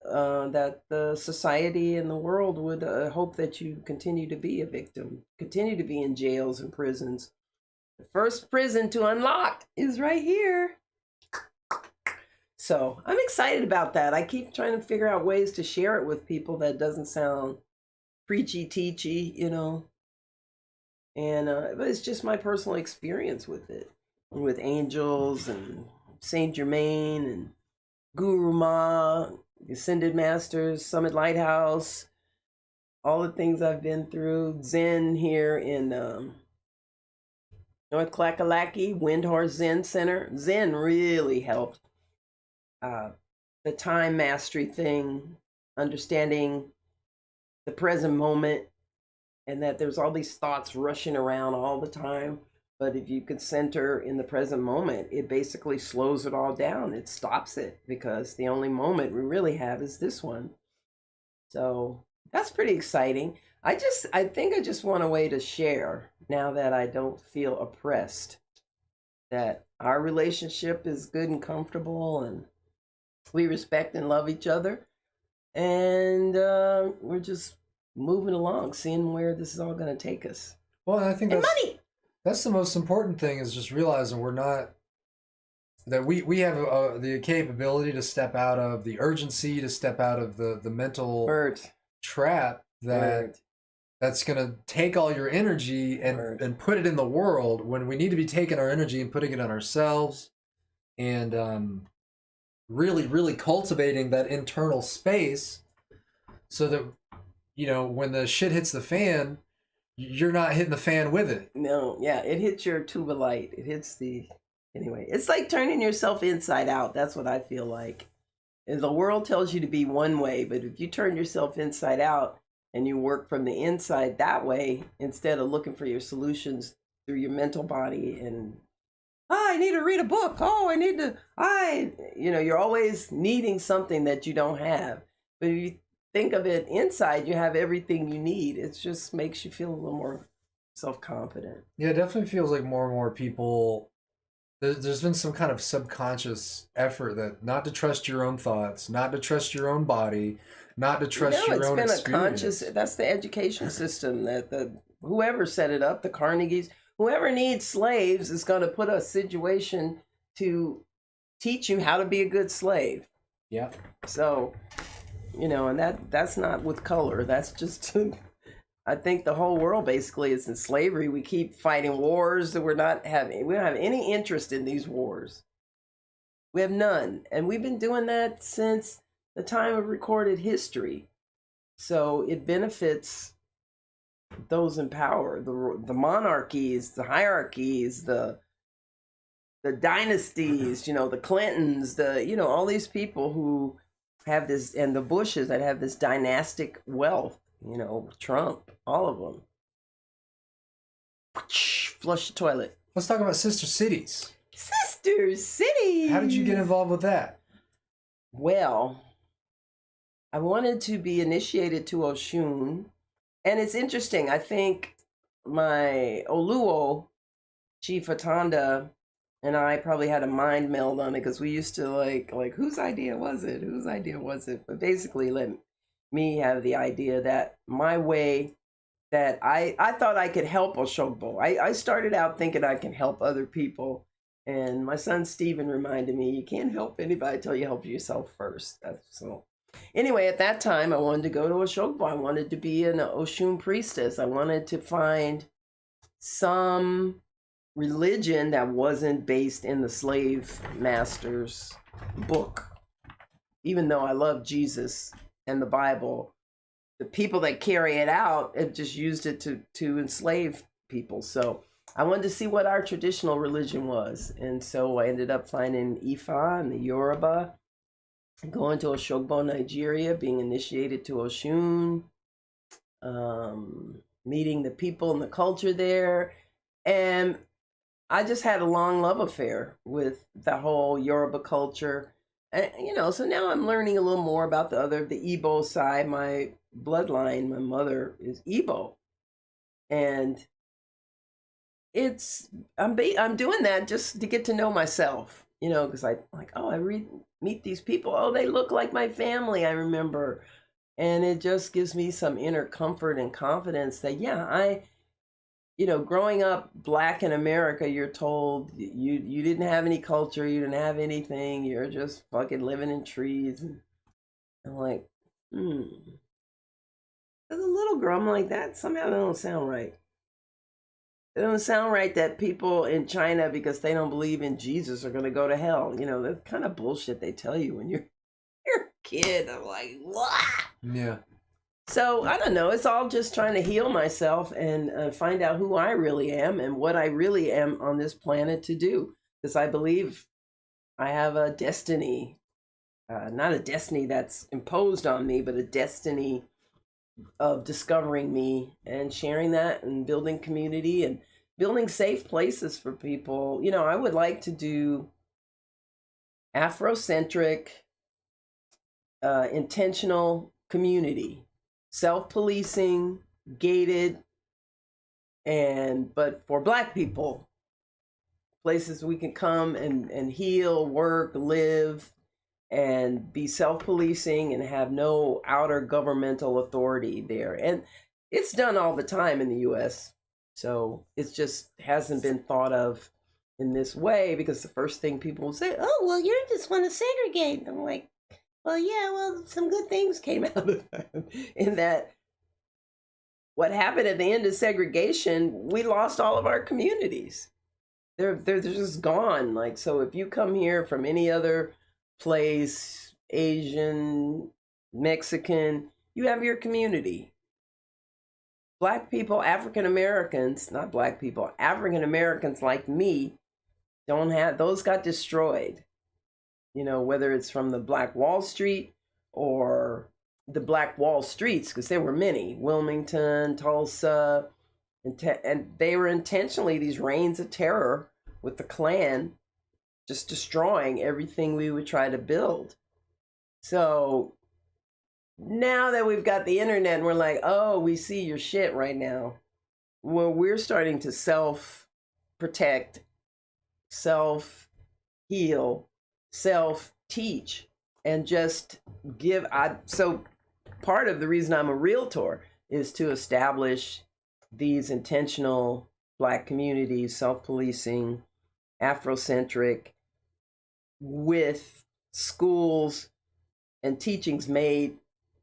that the society and the world would hope that you continue to be a victim, continue to be in jails and prisons. The first prison to unlock is right here. So I'm excited about that. I keep trying to figure out ways to share it with people that doesn't sound preachy, teachy, and but it's just my personal experience with it, with angels and Saint Germain and Guru Ma, Ascended Masters, Summit Lighthouse, all the things I've been through. Zen here in North Kakalaki, Windhorse Zen Center. Zen really helped. The time mastery thing, understanding the present moment, and that there's all these thoughts rushing around all the time. But if you can center in the present moment, it basically slows it all down. It stops it, because the only moment we really have is this one. So that's pretty exciting. I think I just want a way to share now that I don't feel oppressed, that our relationship is good and comfortable and we respect and love each other. And we're just moving along, seeing where this is all going to take us. Well, I think that's the most important thing, is just realizing that we have the capability to step out of the urgency, to step out of the mental trap that's going to take all your energy and put it in the world, when we need to be taking our energy and putting it on ourselves, and really, really cultivating that internal space, so that when the shit hits the fan, you're not hitting the fan with it. No, yeah, it hits your tuba light. It hits anyway. It's like turning yourself inside out. That's what I feel like. And the world tells you to be one way, but if you turn yourself inside out and you work from the inside that way, instead of looking for your solutions through your mental body and I need to read a book. You're always needing something that you don't have. But if you think of it inside, you have everything you need. It just makes you feel a little more self-confident. Yeah, it definitely feels like more and more people, there's been some kind of subconscious effort that not to trust your own thoughts, not to trust your own body, not to trust your own experience. That's the education system that whoever set it up, the Carnegies, whoever needs slaves is going to put a situation to teach you how to be a good slave. Yeah. So, and that's not with color. That's just, I think the whole world basically is in slavery. We keep fighting wars that we don't have any interest in these wars. We have none. And we've been doing that since the time of recorded history. So it benefits those in power, the monarchies, the hierarchies, the dynasties, the Clintons, all these people who have this, and the Bushes that have this dynastic wealth, Trump, all of them. Flush the toilet. Let's talk about Sister Cities. Sister Cities! How did you get involved with that? Well, I wanted to be initiated to Oshun. And it's interesting. I think my Oluo, Chief Atanda, and I probably had a mind meld on it, because we used to like whose idea was it? Whose idea was it? But basically let me have the idea that my way, that I thought I could help Oshogbo. I started out thinking I can help other people. And my son Stephen reminded me, you can't help anybody until you help yourself first. Anyway, at that time, I wanted to go to Oshogbo. I wanted to be an Oshun priestess. I wanted to find some religion that wasn't based in the slave master's book. even though I love Jesus and the Bible, the people that carry it out have just used it to enslave people. So I wanted to see what our traditional religion was. And so I ended up finding Ifa and the Yoruba, going to Oshogbo, Nigeria, being initiated to Oshun, meeting the people and the culture there. And I just had a long love affair with the whole Yoruba culture. And, so now I'm learning a little more about the Igbo side. My bloodline, my mother is Igbo. And I'm doing that just to get to know myself, because I meet these people. Oh, they look like my family, I remember. And it just gives me some inner comfort and confidence that, growing up Black in America, you're told you didn't have any culture, you didn't have anything, you're just fucking living in trees. And I'm like, As a little girl, I'm like, that somehow don't sound right. It doesn't sound right that people in China, because they don't believe in Jesus, are going to go to hell. That's kind of bullshit they tell you when you're a kid. I'm like, what? Yeah. So I don't know. It's all just trying to heal myself and find out who I really am and what I really am on this planet to do. Because I believe I have a destiny, not a destiny that's imposed on me, but a destiny of discovering me and sharing that and building community and building safe places for people. I would like to do Afrocentric, intentional community, self-policing, gated, but for Black people, places we can come and heal, work, live, and be self-policing and have no outer governmental authority there. And it's done all the time in the US. So it just hasn't been thought of in this way, because the first thing people will say, oh, well, you just want to segregate. I'm like, well, yeah, some good things came out of that. In that, what happened at the end of segregation, we lost all of our communities. They're just gone. Like, so if you come here from any other place, Asian, Mexican, you have your community. Black people, African Americans, not Black people, African Americans like me, don't have, those got destroyed. Whether it's from the Black Wall Street or the Black Wall Streets, because there were many, Wilmington, Tulsa, and they were intentionally these reigns of terror with the Klan, just destroying everything we would try to build. So now that we've got the internet and we're like, oh, we see your shit right now. Well, we're starting to self-protect, self-heal, self-teach, and just give. So part of the reason I'm a realtor is to establish these intentional Black communities, self-policing, Afrocentric, with schools and teachings made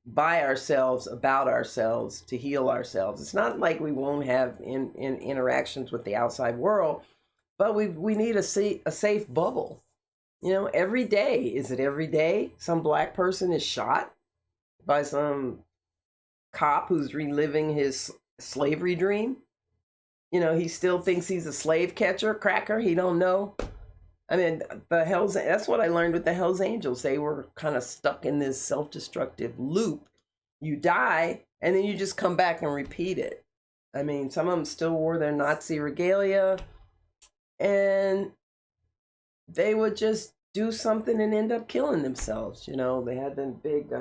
by ourselves, about ourselves, to heal ourselves. It's not like we won't have in interactions with the outside world, but we need a safe bubble. Every day. Is it every day some Black person is shot by some cop who's reliving his slavery dream? He still thinks he's a slave catcher, cracker. He don't know. I mean, that's what I learned with the Hells Angels. They were kind of stuck in this self-destructive loop. You die, and then you just come back and repeat it. I mean, some of them still wore their Nazi regalia, and they would just do something and end up killing themselves. They had them big,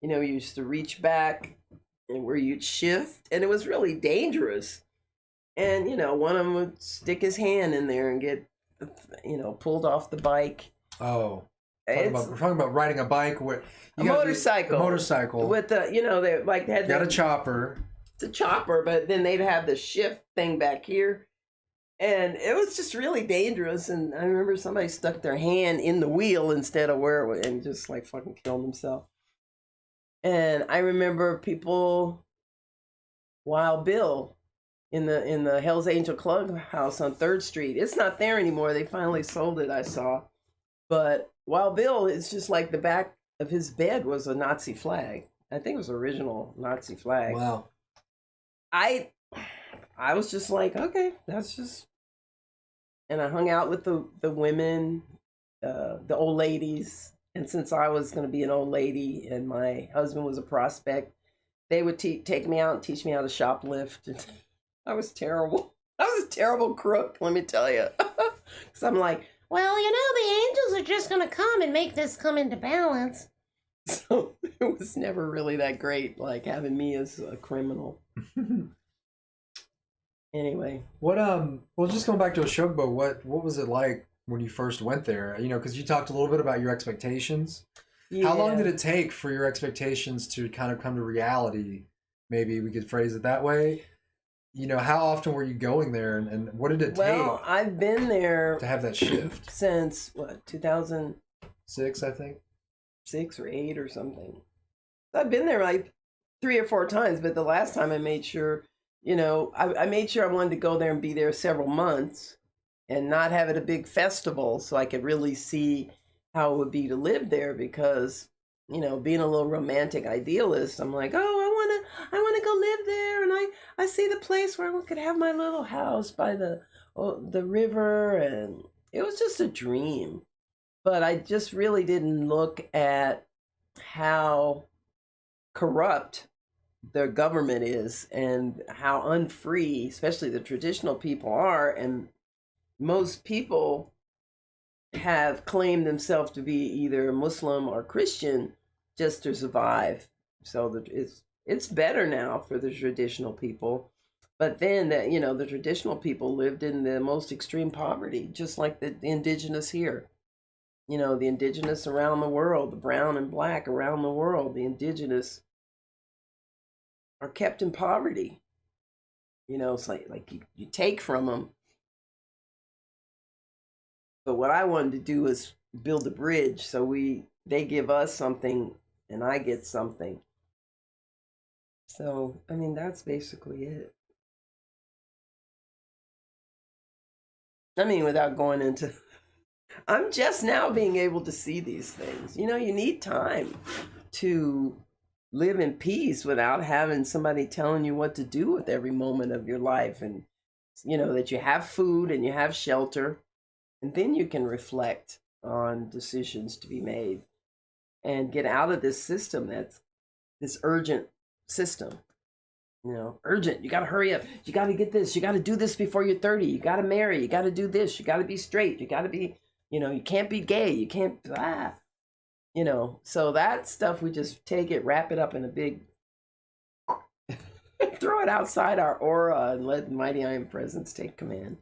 you used to reach back and where you'd shift, and it was really dangerous. And, one of them would stick his hand in there and get, pulled off the bike. Oh, we're talking about riding a bike where a motorcycle. A motorcycle with the, they like had got a chopper. It's a chopper, but then they'd have the shift thing back here, and it was just really dangerous. And I remember somebody stuck their hand in the wheel instead of where it was, and just like fucking killed himself. And I remember people, Wild Bill, in the Hells Angel Clubhouse on 3rd Street. It's not there anymore. They finally sold it, I saw. But Wild Bill is just like the back of his bed was a Nazi flag. I think it was original Nazi flag. Wow. I was just like, okay, that's just. And I hung out with the women, the old ladies. And since I was going to be an old lady and my husband was a prospect, they would take me out and teach me how to shoplift. And I was terrible. I was a terrible crook, let me tell you. Because I'm like, well, you know, the angels are just going to come and make this come into balance. So it was never really that great, like having me as a criminal. Anyway. Well, just going back to Oshogbo, what was it like when you first went there? You know, because you talked a little bit about your expectations. Yeah. How long did it take for your expectations to kind of come to reality? Maybe we could phrase it that way. You know, how often were you going there, and what did it take? Well, I've been there to have that shift since what, 2006, I think, 6 or 8 or something. I've been there like 3 or 4 times, but the last time I made sure, you know, I made sure I wanted to go there and be there several months, and not have it a big festival, so I could really see how it would be to live there. Because, you know, being a little romantic idealist, I'm like, oh, I want to go live there, and I see the place where I could have my little house by the river, and it was just a dream. But I just really didn't look at how corrupt their government is and how unfree, especially the traditional people are, and most people have claimed themselves to be either Muslim or Christian just to survive. So that it's better now for the traditional people. But then, that, you know, the traditional people lived in the most extreme poverty, just like the indigenous here. You know, the indigenous around the world, the brown and black around the world, the indigenous are kept in poverty. You know, it's like you take from them. But what I wanted to do is build a bridge, so they give us something and I get something. So, I mean, that's basically it. I mean, without going into, I'm just now being able to see these things. You know, you need time to live in peace without having somebody telling you what to do with every moment of your life. And, you know, that you have food and you have shelter. And then you can reflect on decisions to be made and get out of this system that's this urgent system. You know, urgent. You got to hurry up. You got to get this. You got to do this before you're 30. You got to marry. You got to do this. You got to be straight. You got to be, you know, you can't be gay. You can't, you know. So that stuff, we just take it, wrap it up in a big, throw it outside our aura and let Mighty Iron Presence take command.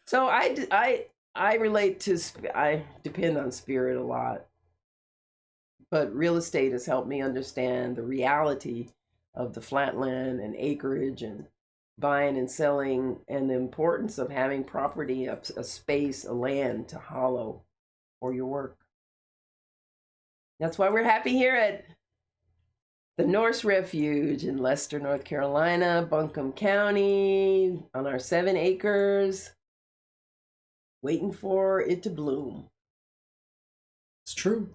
So I relate to, I depend on spirit a lot, but real estate has helped me understand the reality of the flatland and acreage and buying and selling, and the importance of having property, a space, a land to hollow for your work. That's why we're happy here at the Norse Refuge in Leicester, North Carolina, Buncombe County, on our 7 acres. Waiting for it to bloom. It's true.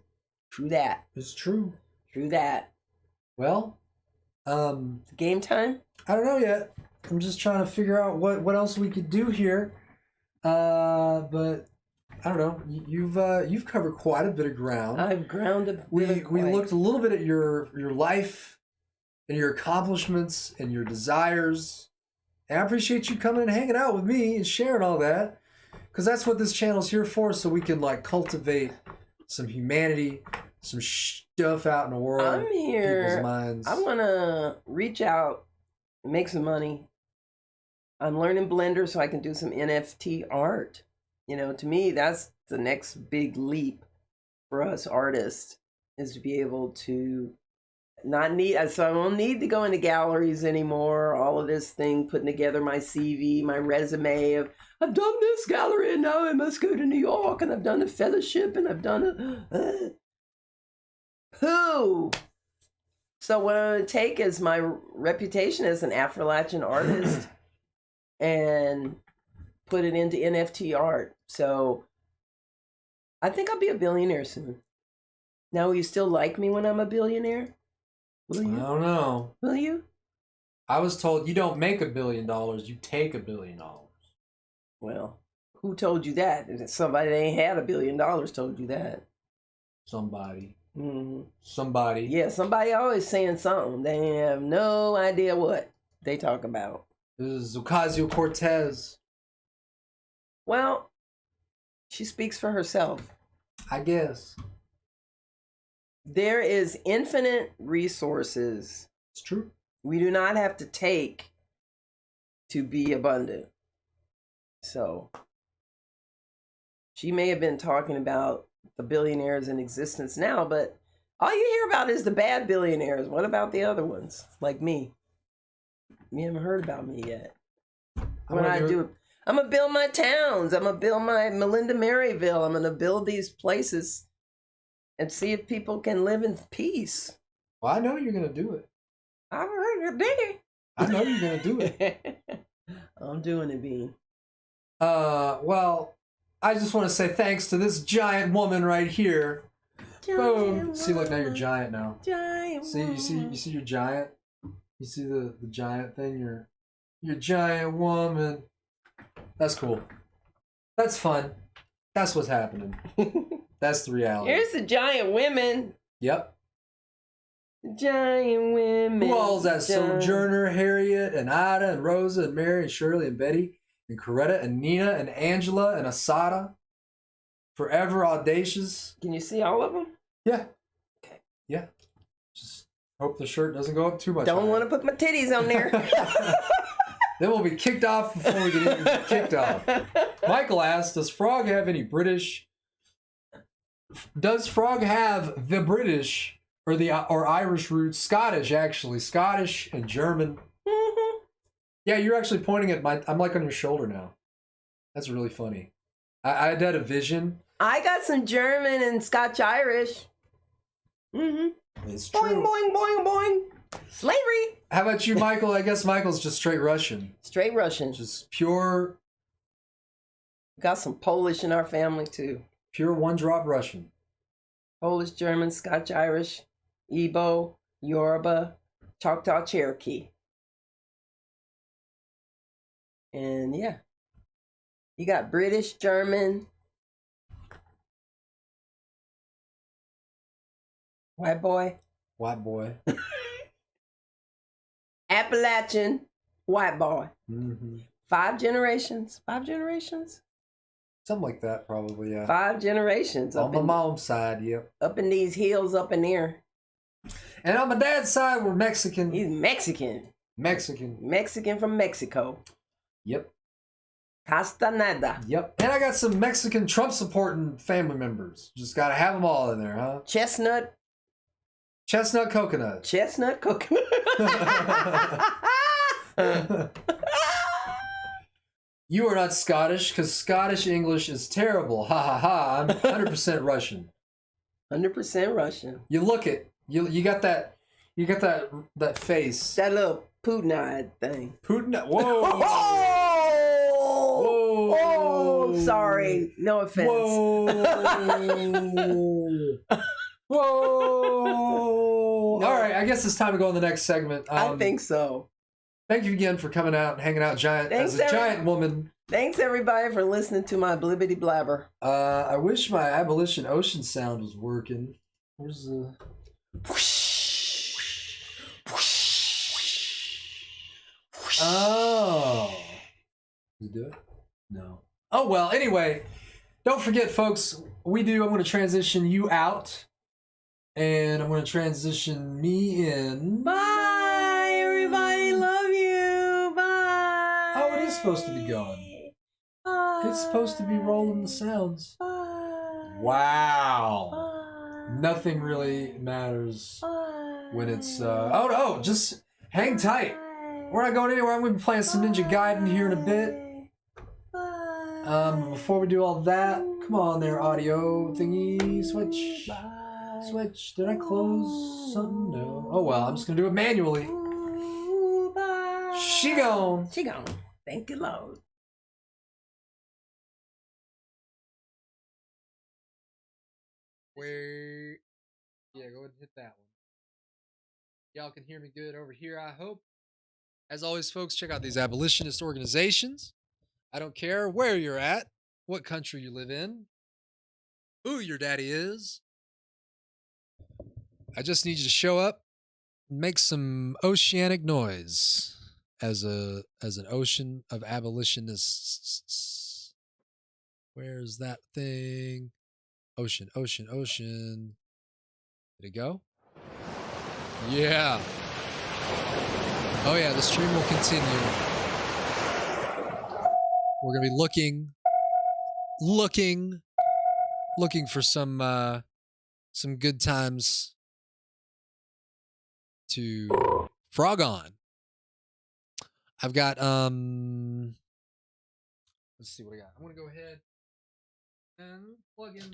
True that. It's true. True that. Well, game time? I don't know yet. I'm just trying to figure out what else we could do here. But I don't know. You've covered quite a bit of ground. I've grounded. We looked a little bit at your life and your accomplishments and your desires. And I appreciate you coming and hanging out with me and sharing all that. Because that's what this channel's here for, so we can like cultivate some humanity, some stuff out in the world. I'm here. People's minds. I want to reach out and make some money. I'm learning Blender so I can do some NFT art. You know, to me, that's the next big leap for us artists, is to be able to not need, so I won't need to go into galleries anymore. All of this thing, putting together my CV, my resume of, I've done this gallery and now I must go to New York, and I've done a fellowship and I've done who? So what I'm going to take is my reputation as an Affrilachian artist and put it into NFT art. So I think I'll be a billionaire soon. Now, will you still like me when I'm a billionaire? Will I you? don't know. Will you? I was told you don't make $1 billion, you take $1 billion. Well, who told you that? Somebody that ain't had $1 billion told you that. Somebody. Mm-hmm. Somebody. Yeah, somebody always saying something. They have no idea what they talk about. This is Ocasio-Cortez. Well, she speaks for herself. I guess. There is infinite resources. It's true. We do not have to take to be abundant. So, she may have been talking about the billionaires in existence now, but all you hear about is the bad billionaires. What about the other ones, like me? You haven't heard about me yet. What I do, I'm going to build my towns. I'm going to build my Melinda Maryville. I'm going to build these places and see if people can live in peace. Well, I know you're going to do it. I heard it. I know you're going to do it. I'm doing it, Bean. Well, I just want to say thanks to this giant woman right here. Boom. See, look, now you're giant now. Giant see, you see your giant? You see the giant thing? You're giant woman. That's cool. That's fun. That's what's happening. That's the reality. Here's the giant women. Yep. Giant women. Who all is that? Sojourner, Harriet, and Ida, and Rosa, and Mary, and Shirley, and Betty, and Coretta, and Nina, and Angela, and Asada. Forever Audacious. Can you see all of them? Yeah. Okay. Yeah. Just hope the shirt doesn't go up too much. Don't want to put my titties on there. Then we'll be kicked off before we get even kicked off. Michael asked, does Frog have any British? Does Frog have the British or Irish roots? Scottish, actually. Scottish and German. Mm-hmm. Yeah, you're actually pointing at I'm like on your shoulder now. That's really funny. I had a vision. I got some German and Scotch Irish. Mm-hmm. It's true. Boing, boing, boing, boing. Slavery. How about you, Michael? I guess Michael's just straight Russian. Straight Russian. Just pure. Got some Polish in our family too. Pure one-drop Russian. Polish, German, Scotch Irish, Igbo, Yoruba, Choctaw, Cherokee. And yeah. You got British, German, white boy. White boy. Appalachian, white boy. Mm-hmm. 5 generations. 5 generations? Something like that, probably, yeah. 5 generations. On my mom's side, yep. Up in these hills up in there. And on my dad's side, we're Mexican. He's Mexican. Mexican. Mexican from Mexico. Yep. Castaneda. Yep. And I got some Mexican Trump-supporting family members. Just got to have them all in there, huh? Chestnut. Chestnut coconut. Chestnut coconut. You are not Scottish, because Scottish English is terrible. Ha ha ha. I'm 100% Russian. 100% Russian. You look it. You got that. You got that face. That little Putin-eyed thing. Putin. Whoa. Whoa. Oh, sorry. No offense. Whoa. Whoa. No. All right. I guess it's time to go on the next segment. I think so. Thank you again for coming out and hanging out, giant woman. Thanks everybody for listening to my blibbity blabber. I wish my abolition ocean sound was working. Where's the? Oh. Does it do it? No. Oh well. Anyway, don't forget, folks. I'm going to transition you out, and I'm going to transition me in. Bye, everybody. Love you. Bye. Oh, it is supposed to be going. Bye. It's supposed to be rolling the sounds. Bye. Wow. Bye. Nothing really matters Bye. when it's. Oh no! Just hang tight. We're not going anywhere. I'm going to be playing some Ninja Gaiden here in a bit. Before we do all that, come on there, audio thingy, switch. Switch. Did I close something? No. Oh well, I'm just gonna do it manually. She gone. She gone. Thank you, Lord. Wait. Yeah, go ahead and hit that one. Y'all can hear me good over here, I hope. As always, folks, check out these abolitionist organizations. I don't care where you're at, what country you live in, who your daddy is. I just need you to show up and make some oceanic noise as an ocean of abolitionists. Where's that thing? Ocean, ocean, ocean. Did it go? Yeah. Oh yeah, the stream will continue. We're gonna be looking for some good times to frog on. I've got let's see what I got. I'm gonna go ahead and plug in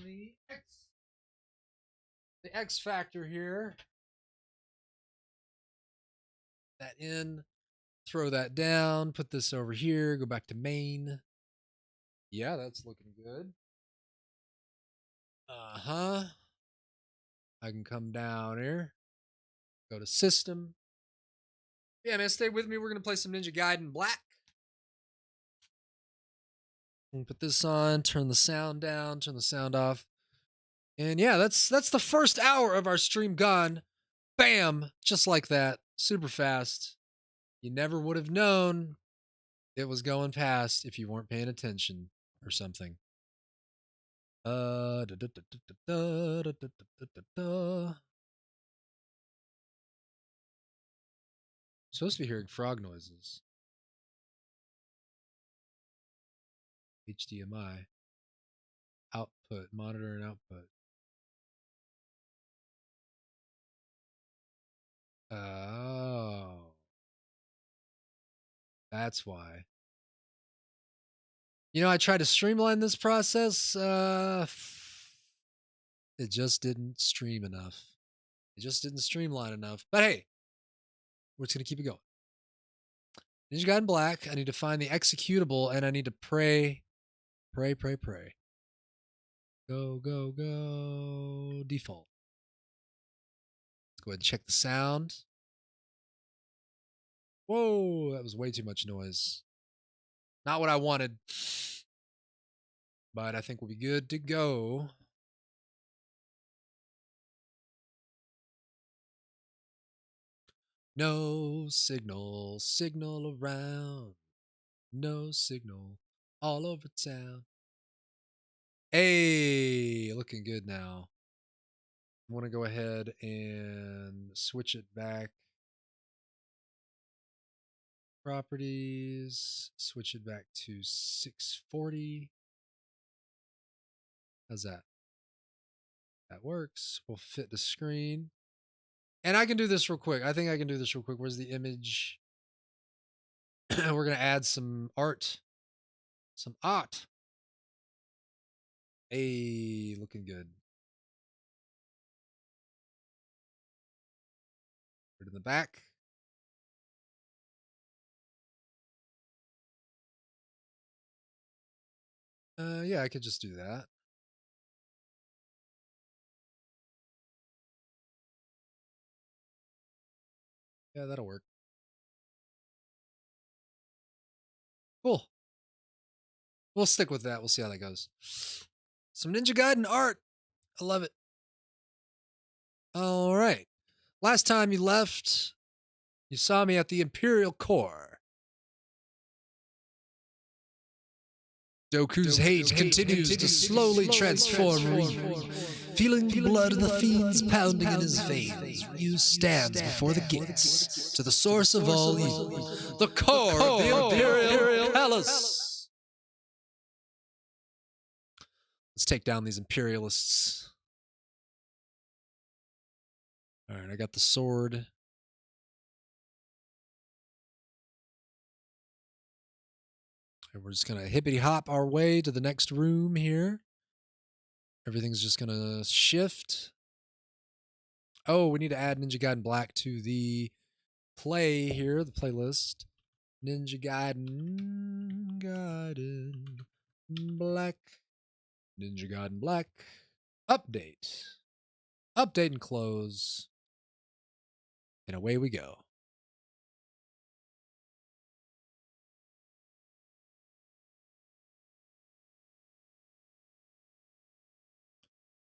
the X Factor here. That in, throw that down, put this over here, go back to main. Yeah, that's looking good. Uh-huh. I can come down here, go to system. Yeah, man, stay with me. We're gonna play some Ninja Gaiden Black. And put this on, turn the sound down, turn the sound off. And yeah, that's the first hour of our stream gone. Bam! Just like that. Super fast. You never would have known it was going past if you weren't paying attention or something. Supposed to be hearing frog noises. HDMI. Output. Monitor and output. Oh. That's why. You know, I tried to streamline this process. It just didn't stream enough. It just didn't streamline enough. But hey, we're just going to keep it going. Ninja Gaiden Black. I need to find the executable, and I need to pray. Pray. Go, go, go. Default. Let's go ahead and check the sound. Whoa, that was way too much noise. Not what I wanted. But I think we'll be good to go. No signal around. No signal all over town. Hey, looking good now. I want to go ahead and switch it back. Properties, switch it back to 640. How's that? That works. We'll fit the screen. And I can do this real quick. I think I can do this real quick. Where's the image? We're going to add some art. Some art. Hey, looking good. Put it in the back. Yeah, I could just do that. Yeah, that'll work. Cool. We'll stick with that. We'll see how that goes. Some Ninja Gaiden art. I love it. All right. Last time you left, you saw me at the Imperial Core. Doku's hate continues to slowly transform Ryu. Feeling the blood of the fiends pounding in his veins, Ryu stands before the gates to the source of all evil, the core of the Imperial Palace. Let's take down these imperialists. All right, I got the sword. And we're just going to hippity hop our way to the next room here. Everything's just going to shift. Oh, we need to add Ninja Gaiden Black to the play here, the playlist. Ninja Gaiden Black. Ninja Gaiden Black. Update. Update and close. And away we go.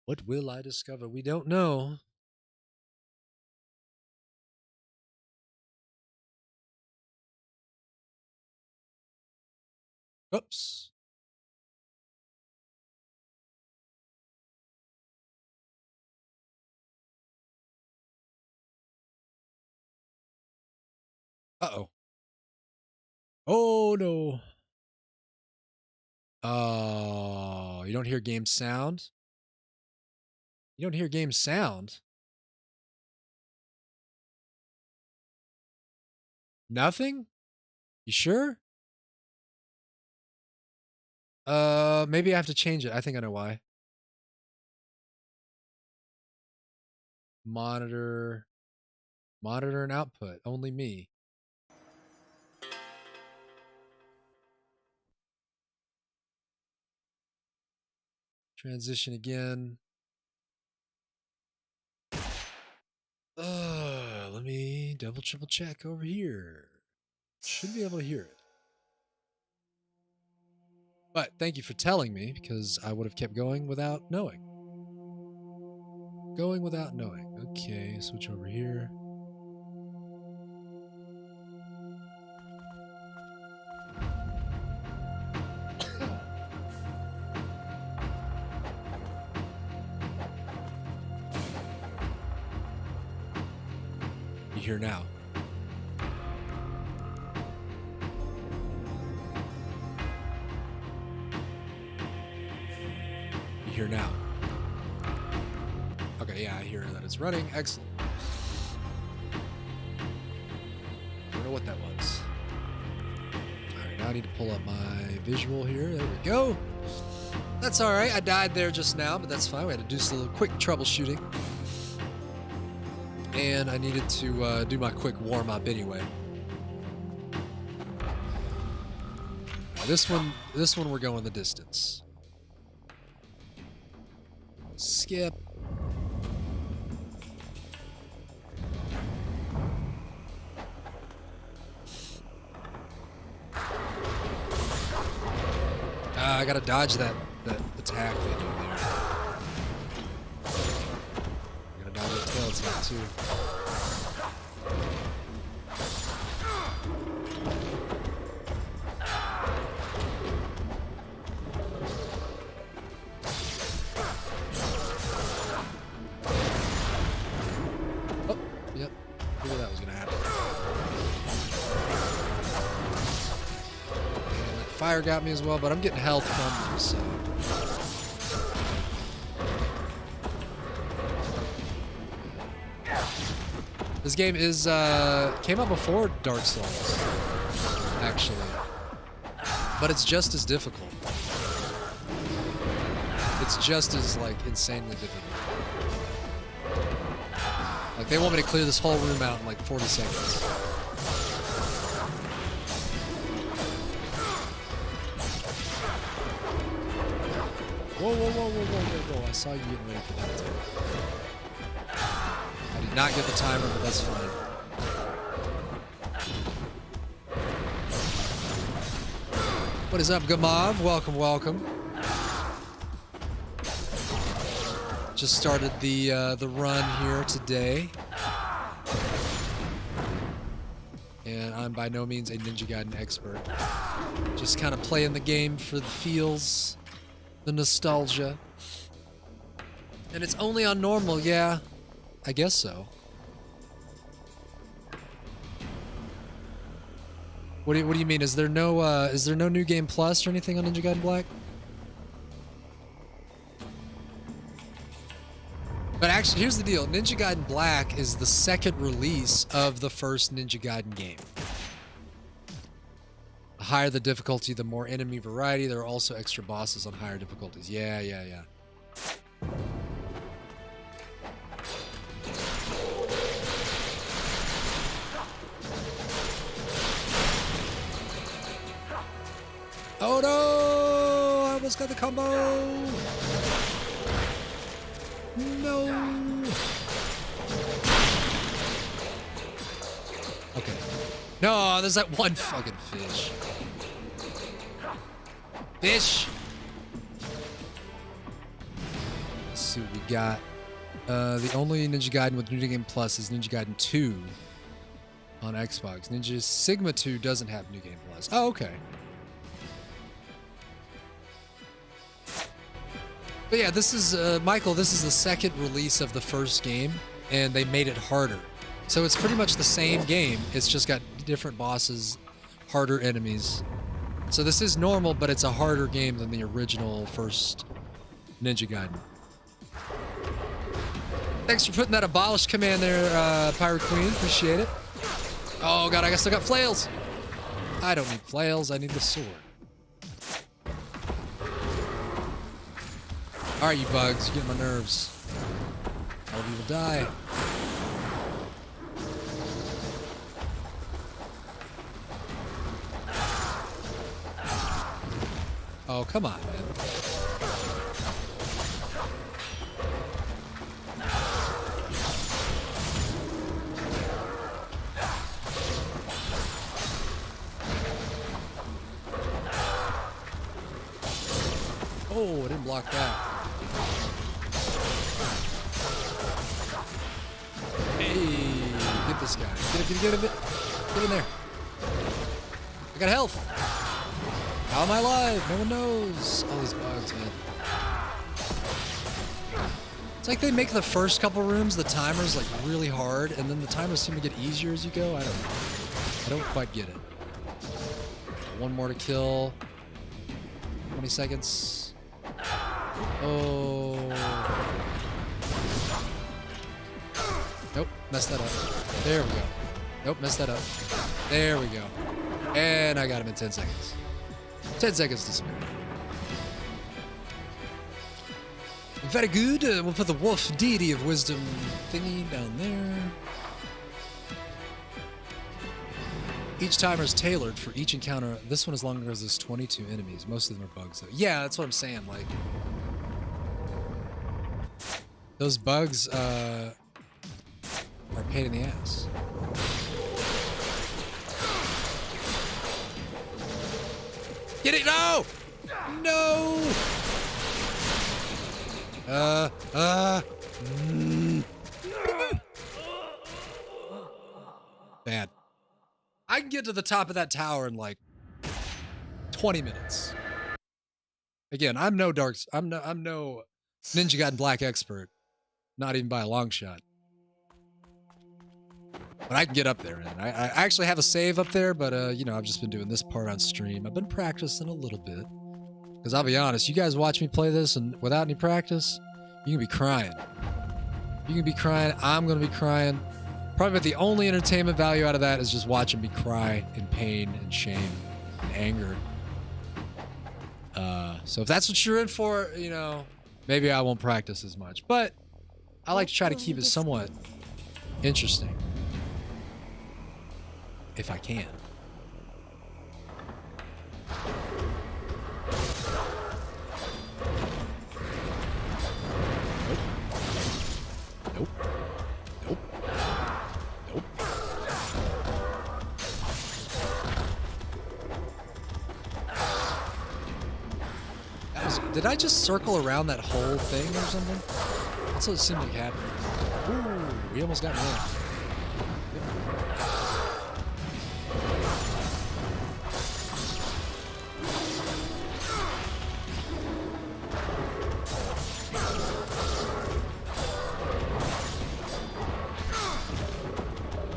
What will I discover? We don't know. Oops. Uh-oh. Oh, no. Oh, you don't hear game sound? You don't hear game sound? Nothing? You sure? Maybe I have to change it. I think I know why. Monitor and output. Only me. Transition again. Let me triple check over here. Should be able to hear it. But thank you for telling me, because I would have kept going without knowing. Going without knowing. Okay, switch over here. You hear now. You hear now. Okay, yeah, I hear that it's running. Excellent. I don't know what that was. Alright, now I need to pull up my visual here. There we go. That's alright. I died there just now, but that's fine. We had to do some quick troubleshooting. And I needed to do my quick warm-up anyway. Now this one we're going the distance. Skip. I gotta dodge that attack they do there. I gotta dodge that tail attack too. Oh, yep. Knew that was gonna happen. Fire got me as well, but I'm getting health from them, so. This game is came out before Dark Souls, actually, but it's just as difficult. It's just as like insanely difficult. Like they want me to clear this whole room out in like 40 seconds. Whoa, whoa, whoa, whoa, whoa, whoa, whoa. I saw you getting ready for that attack. I did not get the timer, but that's fine. What is up, Gamav? Welcome, welcome. Just started the run here today. And I'm by no means a Ninja Gaiden expert. Just kind of playing the game for the feels. The nostalgia. And it's only on normal, yeah. I guess so. What do you mean? Is there no New Game Plus or anything on Ninja Gaiden Black? But actually, here's the deal. Ninja Gaiden Black is the second release of the first Ninja Gaiden game. The higher the difficulty, the more enemy variety. There are also extra bosses on higher difficulties. Yeah. Oh no! I almost got the combo! No! No, there's that one fucking fish. Fish. Let's see what we got. The only Ninja Gaiden with New Game Plus is Ninja Gaiden 2 on Xbox. Ninja Sigma 2 doesn't have New Game Plus. Oh, okay. But yeah, this is, Michael, this is the second release of the first game, and they made it harder. So it's pretty much the same game. It's just got different bosses, harder enemies. So this is normal, but it's a harder game than the original first Ninja Gaiden. Thanks for putting that abolish command there, Pirate Queen. Appreciate it. Oh god, I still got flails. I don't need flails, I need the sword. Alright, you bugs, you get my nerves. All of you will die. Oh, come on, man. Oh, I didn't block that. Hey, get this guy. Get him. Get in there. I got health. How am I alive? No one knows. All these bugs, man. It's like they make the first couple rooms, the timers like really hard, and then the timers seem to get easier as you go. I don't quite get it. One more to kill. 20 seconds. Oh. Nope, messed that up. There we go. Nope, messed that up. There we go. And I got him in 10 seconds. 10 seconds to spare. Very good. We'll put the wolf deity of wisdom thingy down there. Each timer is tailored for each encounter. This one as long as there's 22 enemies. Most of them are bugs, though. Yeah, that's what I'm saying. Like, those bugs are a pain in the ass. Get it! No! No! Bad. I can get to the top of that tower in like 20 minutes. Again, I'm no Ninja Gaiden Black expert. Not even by a long shot. But I can get up there, man. I actually have a save up there, but you know, I've just been doing this part on stream. I've been practicing a little bit. Because I'll be honest, you guys watch me play this and without any practice, you can be crying. You can be crying, I'm gonna be crying. Probably the only entertainment value out of that is just watching me cry in pain and shame and anger. So if that's what you're in for, you know, maybe I won't practice as much. But I like to try to keep it somewhat interesting. If I can. Nope. Nope. Nope. Did I just circle around that whole thing or something? That's what it seemed like happened. Ooh, we almost got me there.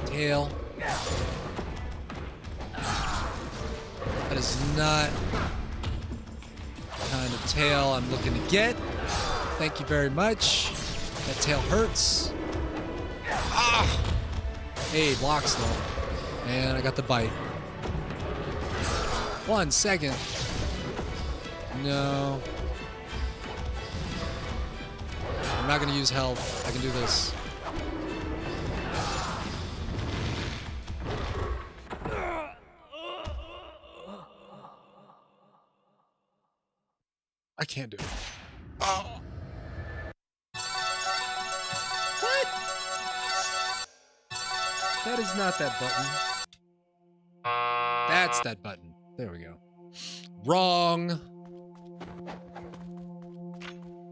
Tail. That is not the kind of tail I'm looking to get. Thank you very much. That tail hurts. Ah! Hey, blocks though. And I got the bite. 1 second. No. I'm not gonna use health. I can do this. I can't do it. Oh. What? That is not that button. That's that button. There we go. Wrong.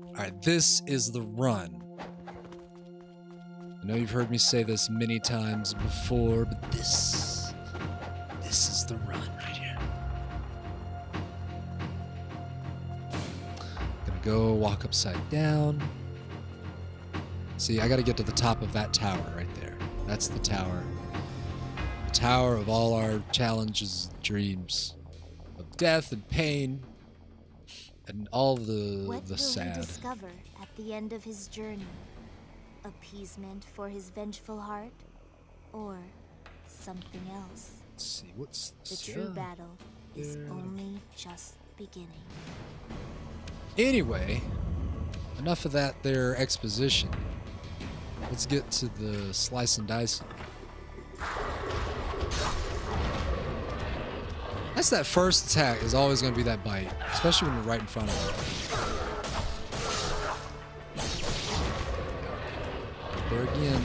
Alright, this is the run. I know you've heard me say this many times before, but this is the run right here. Gonna go walk upside down. See, I gotta get to the top of that tower right there. That's the tower. The tower of all our challenges, dreams, of death and pain, and all the sad. What will he discover at the end of his journey? Appeasement for his vengeful heart, or something else? Let's see, what's The this? true battle is only just beginning. Anyway, enough of that there exposition. Let's get to the slice and dice. That's that first attack is always going to be that bite, especially when you're right in front of it. There again.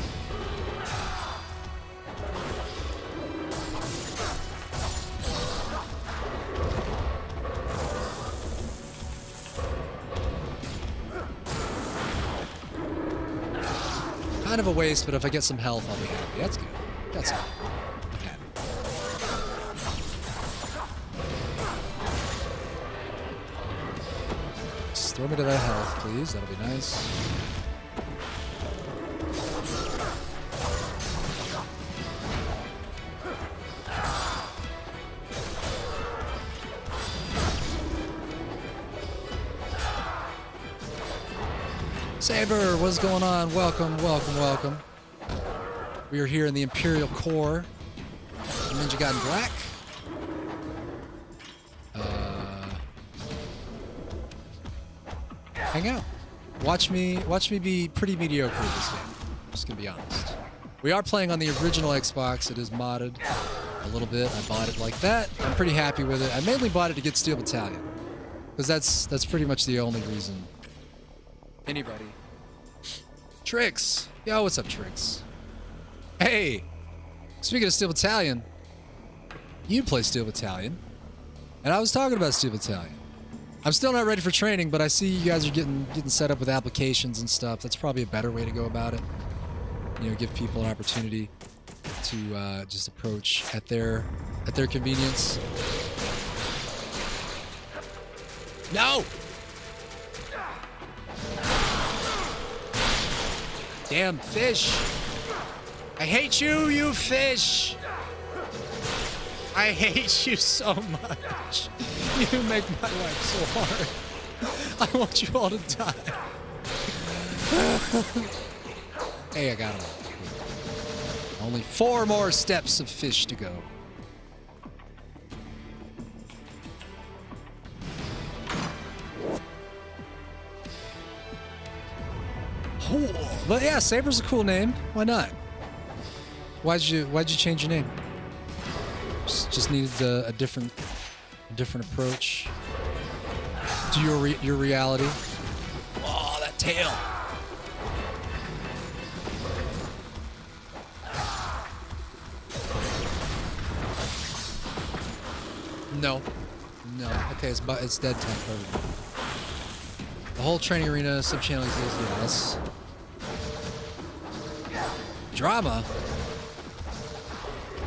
Kind of a waste, but if I get some health, I'll be happy. That's good. That's good. I'm happy. Just throw me to that health, please. That'll be nice. Saber, what's going on? Welcome, welcome, welcome. We are here in the Imperial Core. Ninja Gaiden Black. Hang out. Watch me be pretty mediocre at this game. Just gonna be honest. We are playing on the original Xbox. It is modded a little bit. I bought it like that. I'm pretty happy with it. I mainly bought it to get Steel Battalion, because that's pretty much the only reason. Anybody. Trix. Yo, what's up, Trix? Hey, speaking of Steel Battalion, you play Steel Battalion, and I was talking about Steel Battalion. I'm still not ready for training, but I see you guys are getting set up with applications and stuff. That's probably a better way to go about it. You know, give people an opportunity to just approach at their convenience. No! Damn fish! I hate you, you fish! I hate you so much. You make my life so hard. I want you all to die. Hey, I got him. Only 4 more steps of fish to go. But yeah, Saber's a cool name. Why not? Why'd you change your name? Just needed a different approach to your reality. Oh, that tail! No. Okay, it's dead time for everything. The whole training arena sub-channel exists. Yeah, that's drama.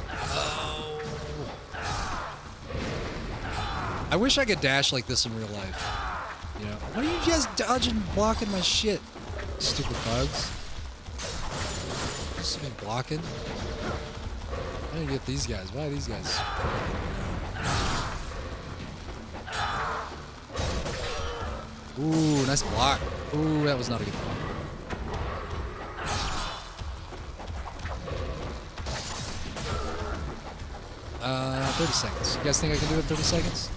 Oh. I wish I could dash like this in real life. You know, why are you guys dodging, blocking my shit? Stupid bugs. Just been blocking. I didn't get these guys. Why are these guys? Ooh, nice block. Ooh, that was not a good block. 30 seconds. You guys think I can do it in 30 seconds?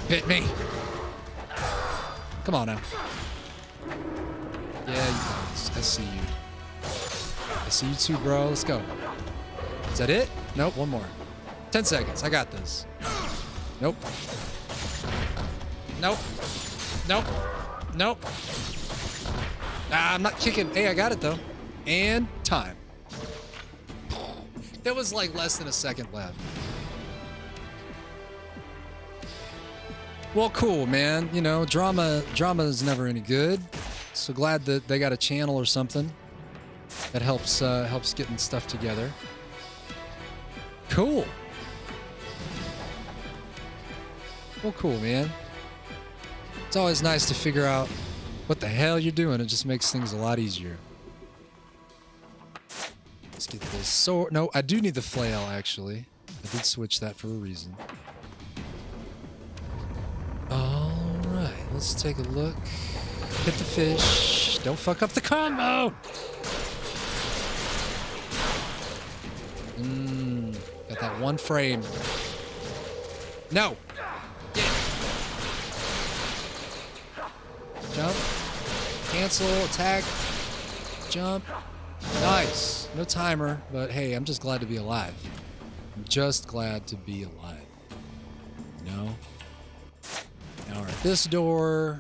Hit me. Come on now. Yeah, you guys. I see you. I see you too, bro. Let's go. Is that it? Nope, one more. 10 seconds. I got this. Nope. Nope. Nope. Nope. Ah, I'm not kicking. Hey, I got it though. And time. There was like less than a second left. Well, cool, man. You know, drama is never any good. So glad that they got a channel or something that helps getting stuff together. Cool. Well, cool, man. It's always nice to figure out what the hell you're doing. It just makes things a lot easier. Let's get this sword. No, I do need the flail, actually. I did switch that for a reason. Alright, let's take a look. Hit the fish. Don't fuck up the combo! Got that one frame. No! Jump. Cancel. Attack. Jump. Nice. No timer, but hey, I'm just glad to be alive. I'm just glad to be alive. No. Now we're at this door.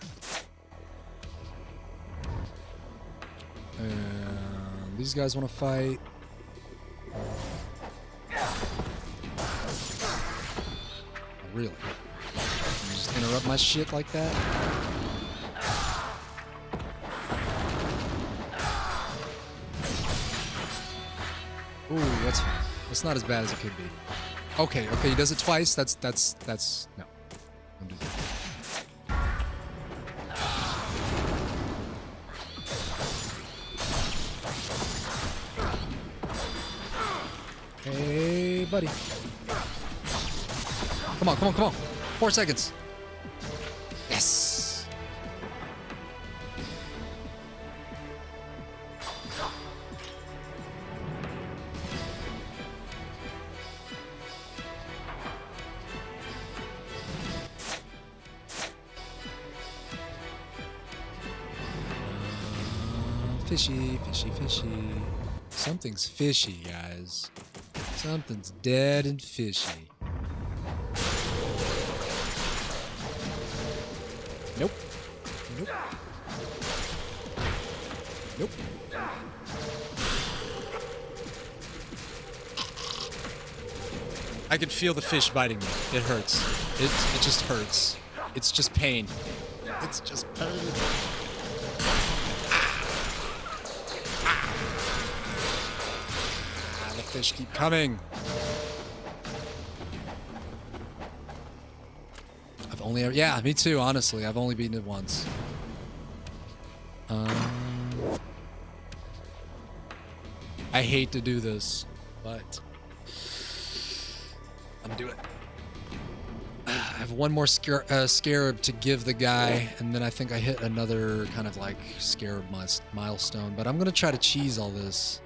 These guys want to fight. Oh, really? You just interrupt my shit like that? Ooh, that's not as bad as it could be. Okay, he does it twice. That's no. Don't do that. Hey, buddy. Come on. 4 seconds. Yes. Fishy. Something's fishy, guys. Something's dead and fishy. Nope. I can feel the fish biting me. It hurts. It just hurts. It's just pain. It's just pain. The fish keep coming. I've only ever, yeah, me too, honestly. I've only beaten it once. I hate to do this, but I'm gonna do it. I have one more scarab to give the guy, and then I think I hit another kind of like scarab milestone, but I'm gonna try to cheese all this.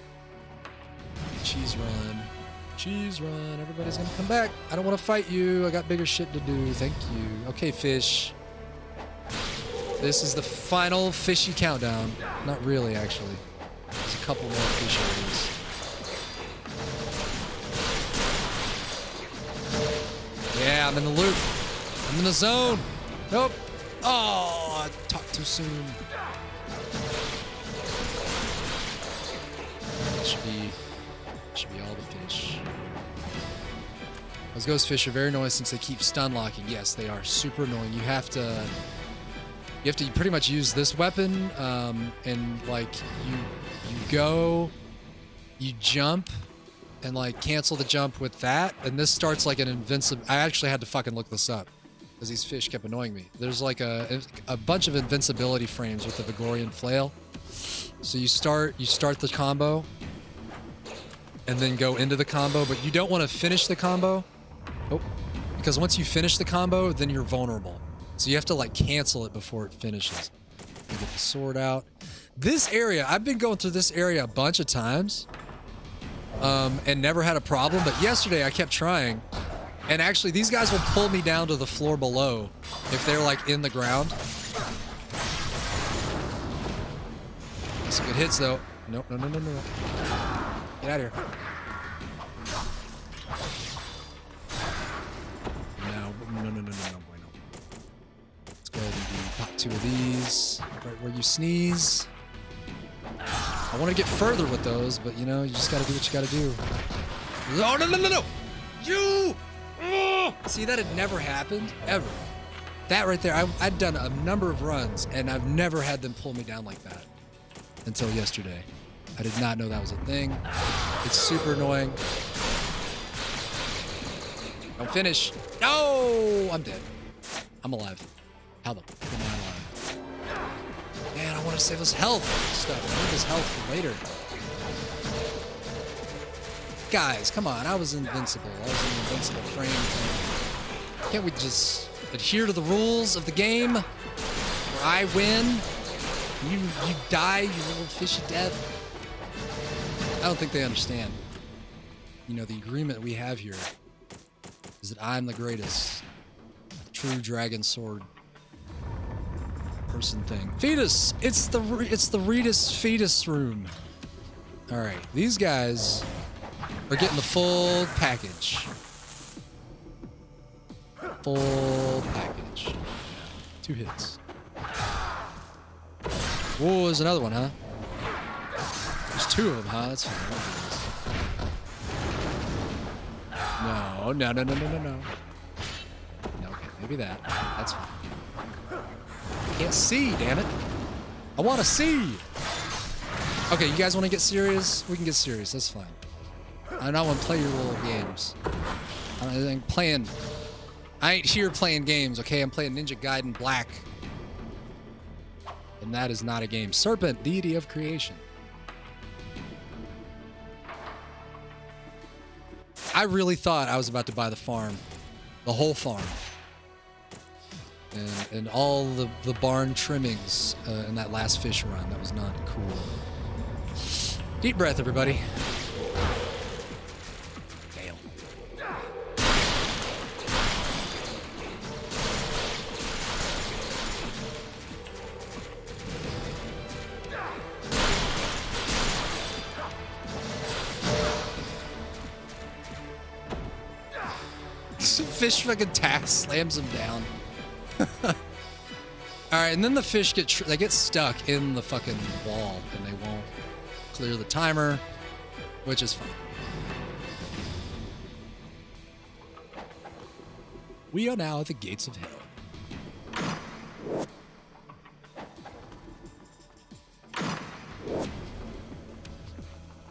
Cheese run. Everybody's gonna come back. I don't want to fight you. I got bigger shit to do. Thank you. Okay, fish. This is the final fishy countdown. Not really, actually. There's a couple more fish areas. Yeah, I'm in the loop. I'm in the zone. Nope. Oh, I talked too soon. Should be all the fish. Those ghost fish are very annoying since they keep stun locking. Yes, they are super annoying. You have to pretty much use this weapon, and like you jump, and like cancel the jump with that, and this starts like an invincible. I actually had to fucking look this up because these fish kept annoying me. There's like a bunch of invincibility frames with the Vigorian flail. So you start the combo, and then go into the combo, but you don't want to finish the combo. Nope. Because once you finish the combo, then you're vulnerable. So you have to like cancel it before it finishes. You get the sword out. This area, I've been going through this area a bunch of times, and never had a problem, but yesterday I kept trying. And actually, these guys will pull me down to the floor below if they're like in the ground. Some good hits though. Nope, no. Get out of here. No, bueno. Let's go ahead and pop 2 of these right where you sneeze. I want to get further with those, but you know, you just got to do what you got to do. Oh, no, no, no, no! You! Oh! See, that had never happened, ever. That right there, I'd done a number of runs, and I've never had them pull me down like that until yesterday. I did not know that was a thing. It's super annoying. Don't finish. No! I'm dead. I'm alive. How the fuck am I alive? Man, I want to save us health stuff. I need this health for later. Guys, come on. I was invincible. I was in an invincible frame. Can't we just adhere to the rules of the game? Where I win, you die, you little fishy death. I don't think they understand. You know, the agreement we have here is that I'm the greatest true dragon sword person thing. Fetus! It's the Retus fetus room. All right, these guys are getting the full package. Full package. 2 hits. Whoa, there's another one, huh? There's 2 of them, huh? That's fine. No, no, no, no, no, no, no. No, okay, maybe that. That's fine. I can't see, damn it. I want to see. Okay, you guys want to get serious? We can get serious. That's fine. I don't want to play your little games. I ain't here playing games, okay? I'm playing Ninja Gaiden Black. And that is not a game. Serpent, deity of creation. I really thought I was about to buy the farm. The whole farm. And all the barn trimmings in that last fish run. That was not cool. Deep breath, everybody. Fail. Fish fucking slams him down. Alright, and then the fish get stuck in the fucking wall and they won't clear the timer, which is fine. We are now at the gates of hell.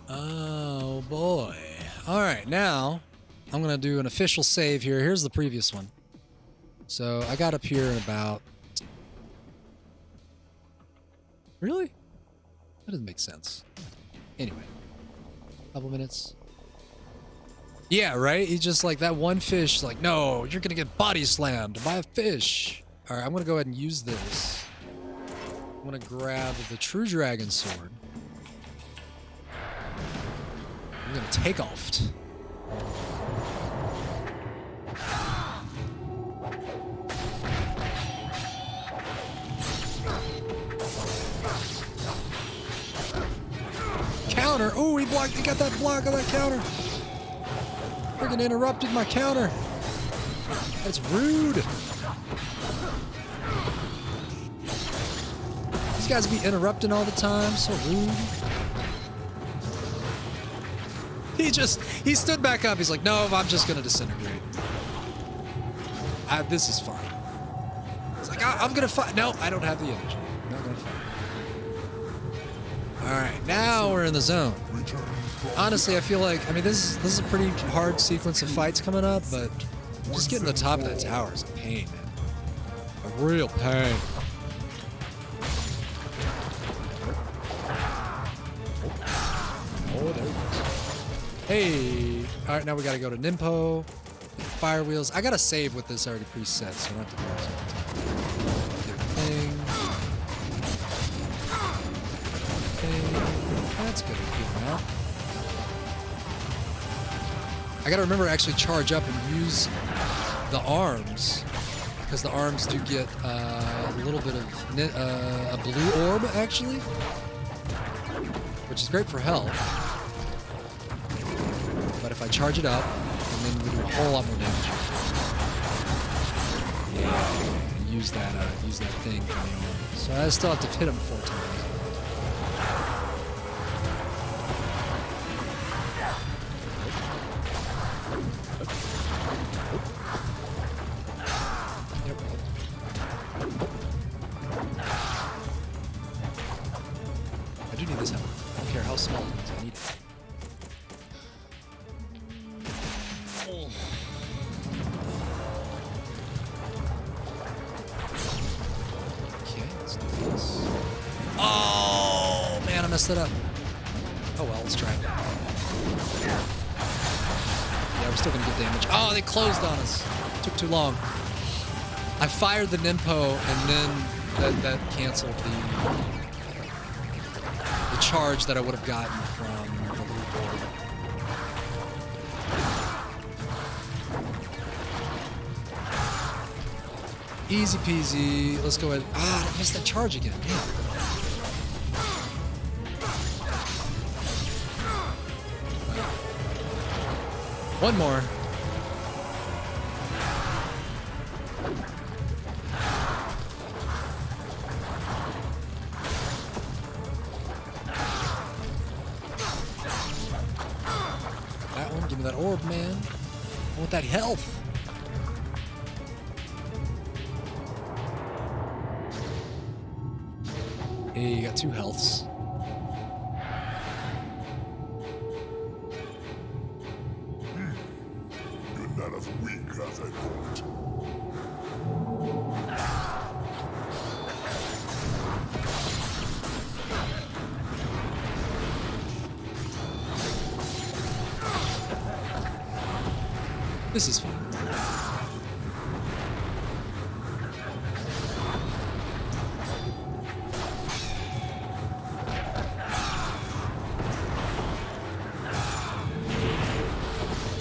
Oh boy. Alright, now I'm gonna do an official save here. Here's the previous one. So I got up here in about... Really? That doesn't make sense. Anyway. Couple minutes. Yeah, right? He's just like, that one fish, like, no, you're gonna get body slammed by a fish. Alright, I'm gonna go ahead and use this. I'm gonna grab the True Dragon Sword. I'm gonna take off. Counter. Oh, he blocked. He got that block on that counter. Freaking interrupted my counter. That's rude. These guys be interrupting all the time. So rude. He stood back up. He's like, no, I'm just gonna disintegrate. This is fine. He's like, I'm gonna fight. No, I don't have the energy. I'm not gonna fight. Alright, now we're in the zone. Honestly, I feel like, I mean, this is a pretty hard sequence of fights coming up, but just getting to the top of that tower is a pain, man. A real pain. Oh, there it goes. Hey! Alright, now we gotta go to Nimpo. Fire wheels. I gotta save with this already preset, so I don't have to do this all the time. Thing. That's good. Now. I gotta remember to actually charge up and use the arms, because the arms do get a little bit of a blue orb, actually, which is great for health. But if I charge it up, and then we do a whole lot more damage. Yeah, and use that thing for the arm. So I still have to hit him 4 times. I do need this health. I don't care how small it is. I need it. Okay, let's do this. Oh, man, I messed it up. Oh, well, let's try it. Yeah, we're still going to get damage. Oh, they closed on us. Took too long. I fired the Nimpo, and then that canceled the charge that I would have gotten from the loot board. Easy peasy. Let's go ahead. Ah, I missed that charge again. Damn. One more. That one, give me that orb, man. I want that health. Hey, you got 2 healths. You're not as weak as I thought. This is fun.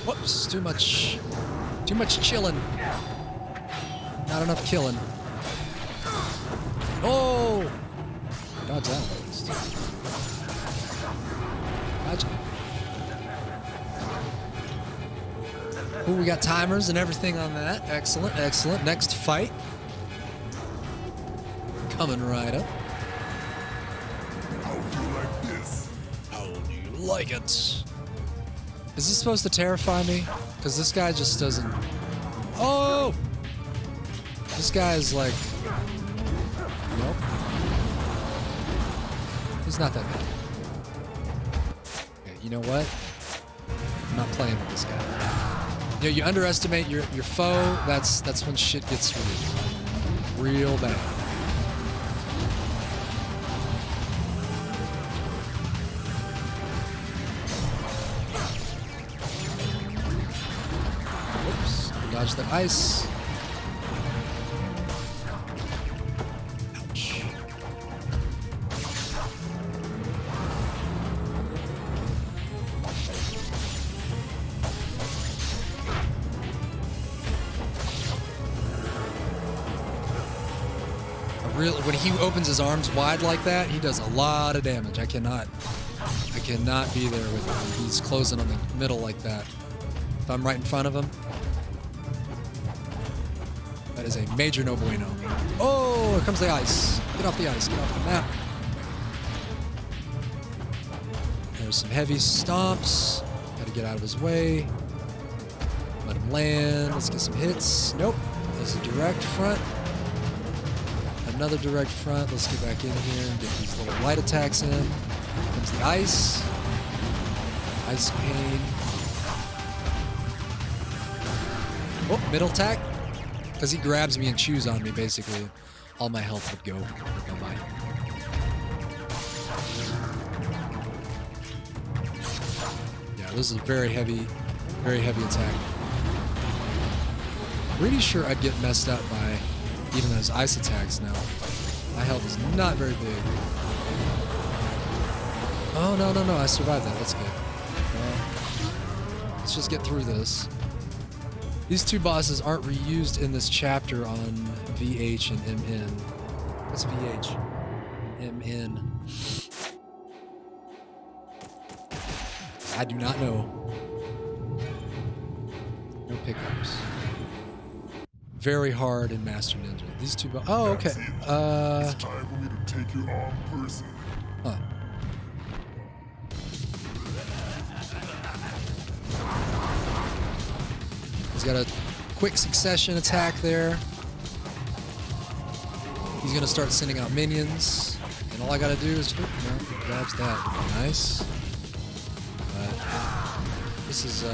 Whoops, too much chilling. Not enough killing. Oh! Dodge that one at least. Dodge it. Ooh, we got timers and everything on that. Excellent, excellent. Next fight. Coming right up. How do you like this? How do you like it? Is this supposed to terrify me? Because this guy just doesn't... Oh! This guy is like... Nope. He's not that bad. Okay, you know what? I'm not playing with this guy. You know, you underestimate your foe, that's when shit gets real bad. Dodge the ice. Ouch. When he opens his arms wide like that, he does a lot of damage. I cannot be there with him. He's closing on the middle like that. If I'm right in front of him, that is a major no bueno. Oh, here comes the ice. Get off the ice. Get off the map. There's some heavy stomps. Got to get out of his way. Let him land. Let's get some hits. Nope. There's a direct front. Another direct front. Let's get back in here and get these little light attacks in. Here comes the ice. Ice pain. Oh, middle attack. Because he grabs me and chews on me, basically, all my health would go by. Yeah, this is a very heavy attack. Pretty sure I'd get messed up by even those ice attacks now. My health is not very big. Oh, no, I survived that. That's good. Well, let's just get through this. These 2 bosses aren't reused in this chapter on VH and MN. What's VH? MN. I do not know. No pickups. Very hard in Master Ninja. These 2 oh, okay. It's time for me to take you on person. Huh. He's got a quick succession attack there. He's gonna start sending out minions. And all I gotta do is dodge that. Nice. But this is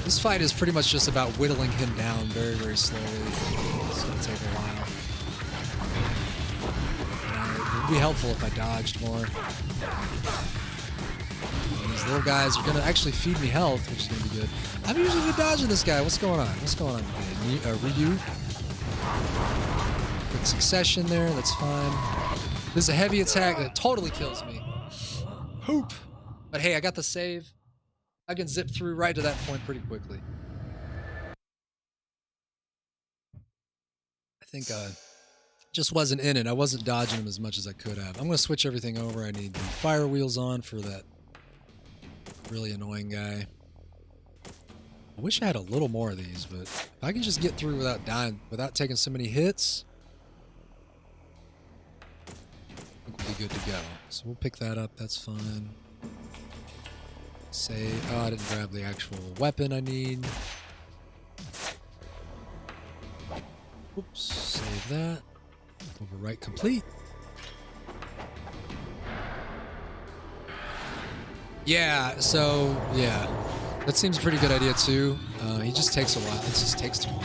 this fight is pretty much just about whittling him down very, very slowly. It's gonna take a while. It would be helpful if I dodged more. And these little guys are gonna actually feed me health, which is gonna be good. I'm usually good dodging this guy. What's going on? What's going on today? Ryu? Quick succession there. That's fine. This is a heavy attack that totally kills me. Hoop. But hey, I got the save. I can zip through right to that point pretty quickly. I think just wasn't in it. I wasn't dodging him as much as I could have. I'm going to switch everything over. I need the fire wheels on for that really annoying guy. I wish I had a little more of these, but if I can just get through without dying, without taking so many hits, I think we'll be good to go. So we'll pick that up. That's fine. Save. Oh, I didn't grab the actual weapon I need. Oops. Save that. Overwrite complete. Yeah, so, yeah. That seems a pretty good idea, too. He just takes a while. It just takes too long.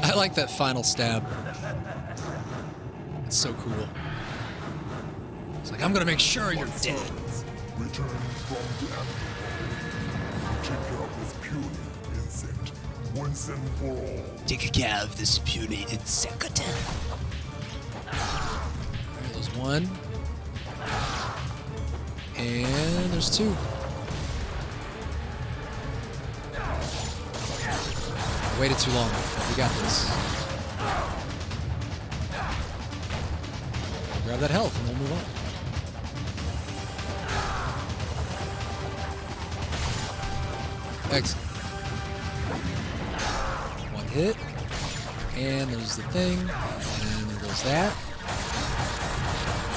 I like that final stab. It's so cool. It's like, I'm gonna make sure you're dead. Return from the afterlife. Take care of this puny insect once and for all. Take care of this puny insect. Alright, there's one. And there's two. I waited too long. We got this. Grab that health and we'll move on. Excellent. One hit. And there's the thing. And there goes that.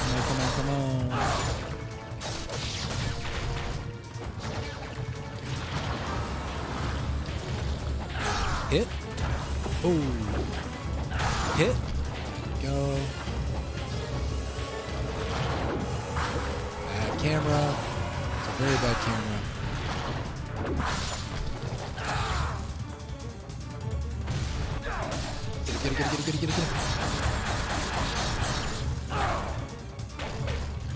Come on, come on, come on. Hit. Oh. Hit. Go. Bad camera. It's a very bad camera. Get it, get it, get it, get it, get it, get it.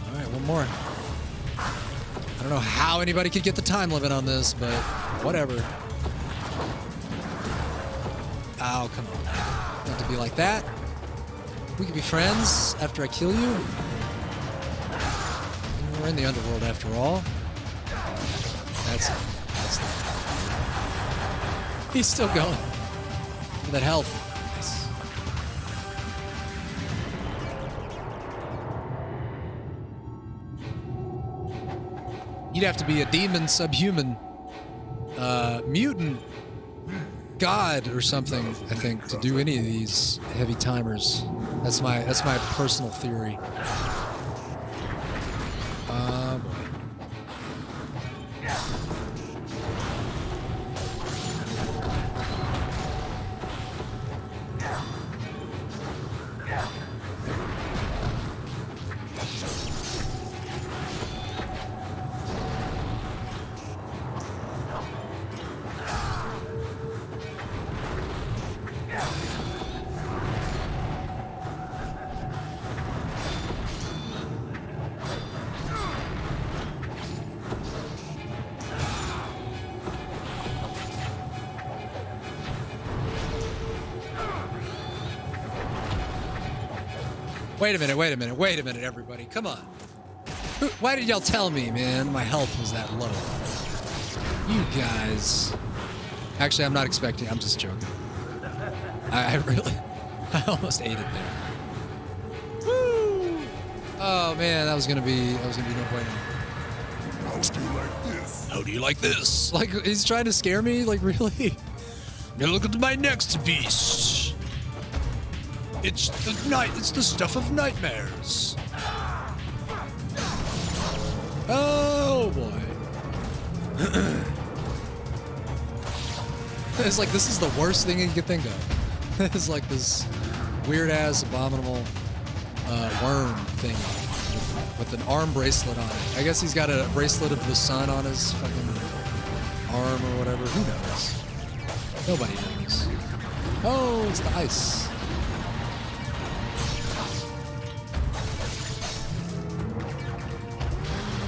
Alright, one more. I don't know how anybody could get the time limit on this, but whatever. Oh, come on. Don't have to be like that. We could be friends after I kill you. We're in the underworld after all. That's it. That's it. He's still going. Look at that health. Nice. You'd have to be a demon subhuman mutant god or something, I think, to do any of these heavy timers. That's my personal theory. Boy. Wait a minute, everybody. Come on. Why did y'all tell me, man? My health was that low. You guys. Actually, I'm not expecting. I'm just joking. I really. I almost ate it there. Woo! Oh man, that was gonna be no bueno. How do you like this? How do you like this? Like he's trying to scare me. Like really? Now look at my next beast. It's the night. It's the stuff of nightmares. Oh boy. It's like this is the worst thing you could think of. It's like this weird ass abominable worm thing with an arm bracelet on it. I guess he's got a bracelet of the sun on his fucking arm or whatever. Who knows? Nobody knows. Oh, it's the ice.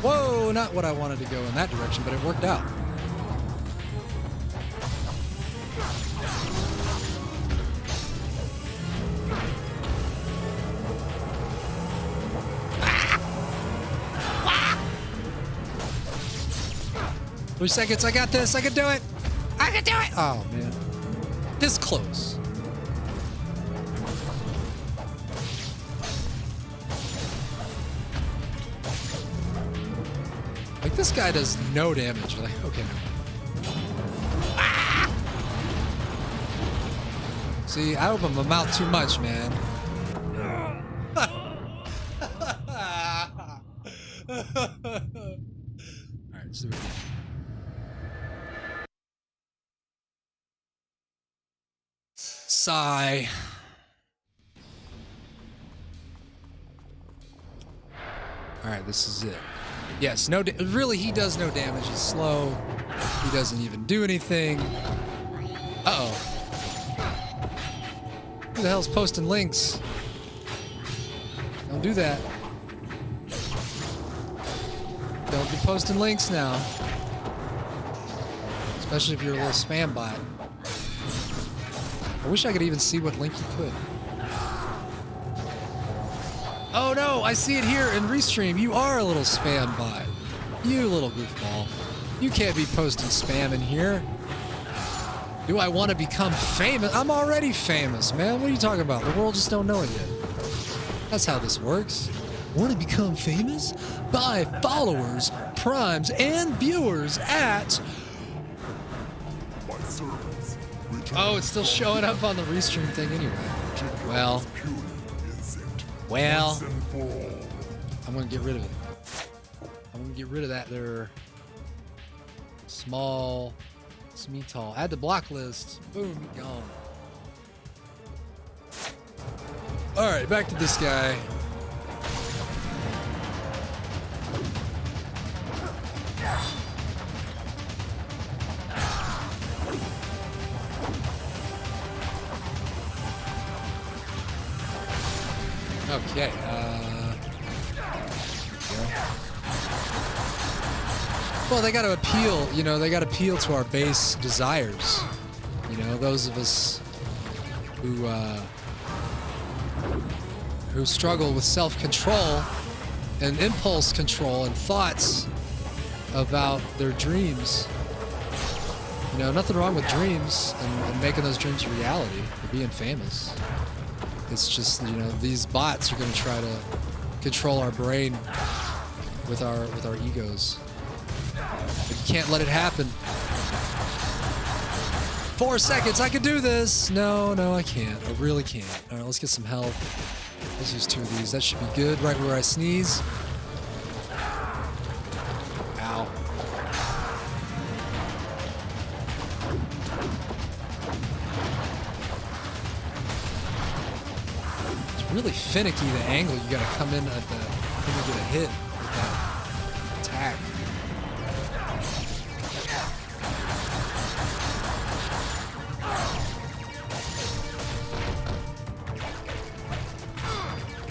Whoa, not what I wanted to go in that direction, but it worked out. Ah! 3 seconds, I got this, I can do it! I can do it! Oh, man. This close. Like, this guy does no damage. Like, okay, no. Ah! See, I open my mouth too much, man. Alright, let's do it again. Sigh. Alright, this is it. Yes, no, really, he does no damage. He's slow. He doesn't even do anything. Uh-oh. Who the hell's posting links? Don't do that. Don't be posting links now. Especially if you're a little spam bot. I wish I could even see what link you put. Oh no, I see it here in Restream. You are a little spam bot. You little goofball. You can't be posting spam in here. Do I want to become famous? I'm already famous, man. What are you talking about? The world just don't know it yet. That's how this works. Want to become famous? Buy followers, primes, and viewers at... My servants. Oh, it's still showing up on the Restream thing anyway. Well... Well, I'm gonna get rid of it. I'm gonna get rid of that there. Small, tall. Add to block list. Boom, gone. All right, back to this guy. Okay, well, they gotta appeal, you know, they gotta appeal to our base desires. You know, those of us who struggle with self-control and impulse control and thoughts about their dreams. You know, nothing wrong with dreams and making those dreams a reality, or being famous. It's just, you know, these bots are going to try to control our brain with our egos. But you can't let it happen. 4 seconds, I can do this. No, I can't. I really can't. All right, let's get some help. Let's use 2 of these. That should be good. Right where I sneeze. Ow. Really finicky, the angle. You gotta come in at the when you get a hit with that attack.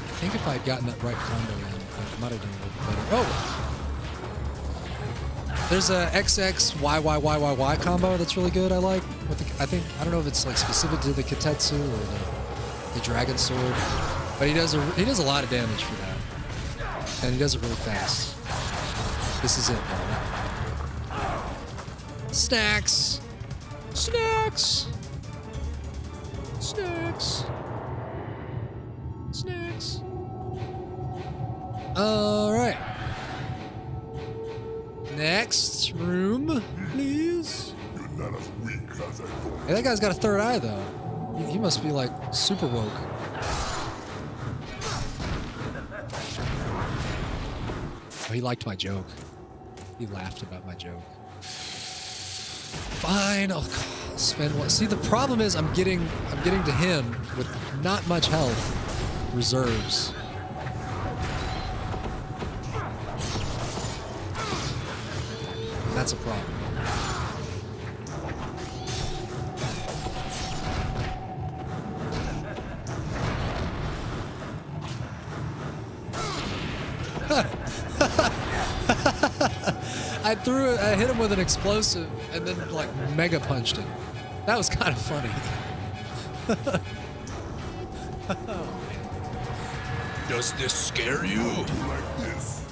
I think if I'd gotten that right combo in, I might have done a little bit better. Oh! There's a XXYYYYY combo that's really good, I like. With the, I don't know if it's like specific to the Kitetsu or the Dragon Sword. But he does a lot of damage for that. And he does it really fast. This is it, bro. Snacks! Snacks! Snacks! Snacks! Alright. Next room, please. You're not as weak as I thought. Hey, that guy's got a third eye, though. He must be, like, super woke. Oh, he liked my joke. He laughed about my joke. Fine, I'll spend one. See, the problem is I'm getting to him with not much health reserves. And that's a problem. I hit him with an explosive and then like mega punched him. That was kind of funny. Does this scare you? Like this.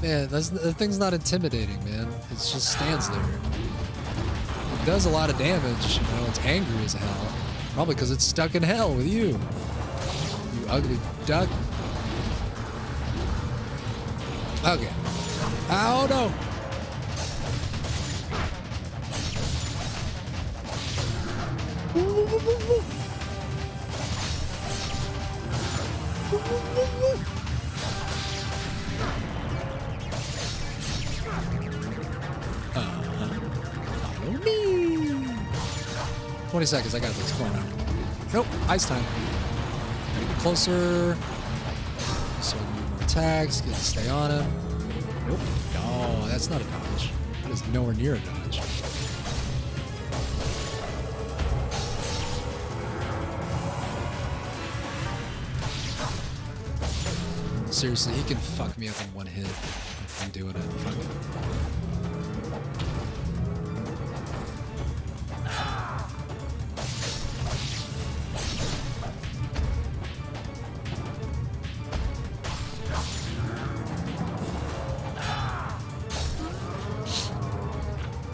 Man, the thing's not intimidating, man. It just stands there. It does a lot of damage, you know, it's angry as hell. Probably because it's stuck in hell with you. You ugly duck. Okay. Oh no! Follow me. 20 seconds, I got this. Come on now. Nope, ice time. Gotta get closer. So I can do more attacks, get to stay on him. Nope. No, that's not a dodge. That is nowhere near a dodge. Seriously, he can fuck me up in one hit. I'm doing it. Fuck it.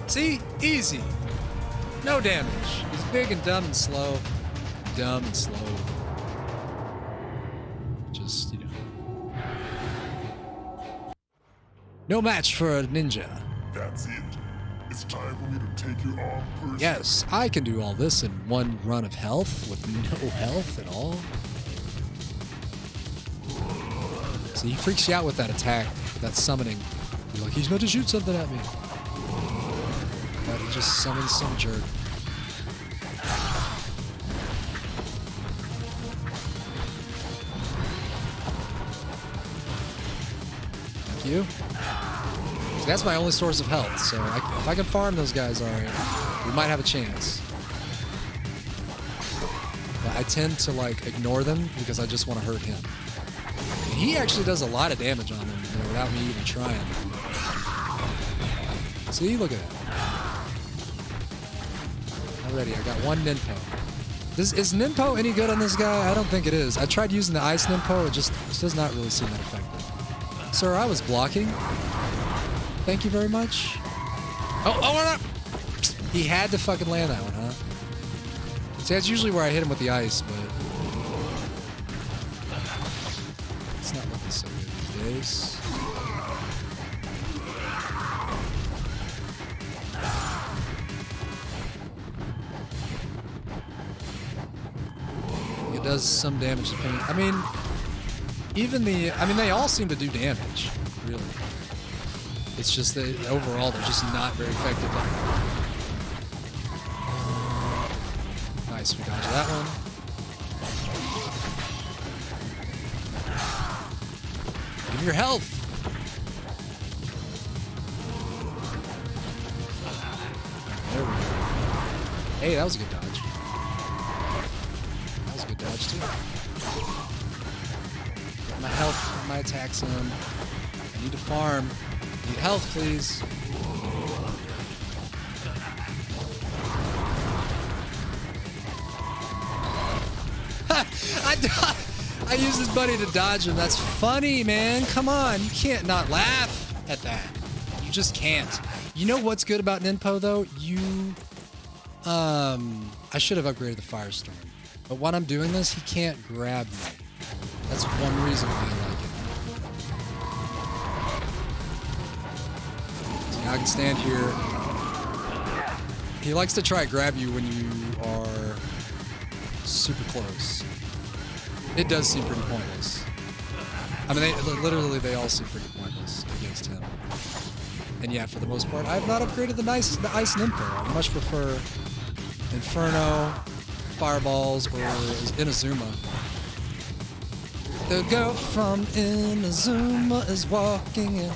See? Easy. No damage. He's big and dumb and slow. Dumb and slow. Just, you know. No match for a ninja. That's it. It's time for me to take you on personally. Yes, I can do all this in one run of health with no health at all. So he freaks you out with that attack, with that summoning. You're like, he's about to shoot something at me. But he just summons some jerk. Thank you. So that's my only source of health, so if I can farm those guys, alright, we might have a chance. But I tend to, like, ignore them because I just want to hurt him. And he actually does a lot of damage on them, you know, without me even trying. See? Look at that. Already, I got one Ninpo. Is Ninpo any good on this guy? I don't think it is. I tried using the Ice Ninpo, it just does not really seem that effective. Sir, I was blocking. Thank you very much. Oh, he had to fucking land that one, huh? See, that's usually where I hit him with the ice, but it's not looking so good these days. It does some damage depending. I mean, they all seem to do damage, really. It's just that overall they're just not very effective. Nice, we dodged that one. Give me your health. There we go. Hey, that was a good dodge. That was a good dodge too. Got my health, my attacks on. I need to farm. Need health, please. I use his buddy to dodge him. That's funny, man. Come on. You can't not laugh at that. You just can't. You know what's good about Ninpo, though? I should have upgraded the Firestorm. But while I'm doing this, he can't grab me. That's one reason why I like it. So now I can stand here. He likes to try to grab you when you are super close. It does seem pretty pointless. I mean, they all seem pretty pointless against him. And yeah, for the most part, I have not upgraded the Ice Ninpo. I much prefer Inferno, Fireballs, or Inazuma. The girl from Inazuma is walking in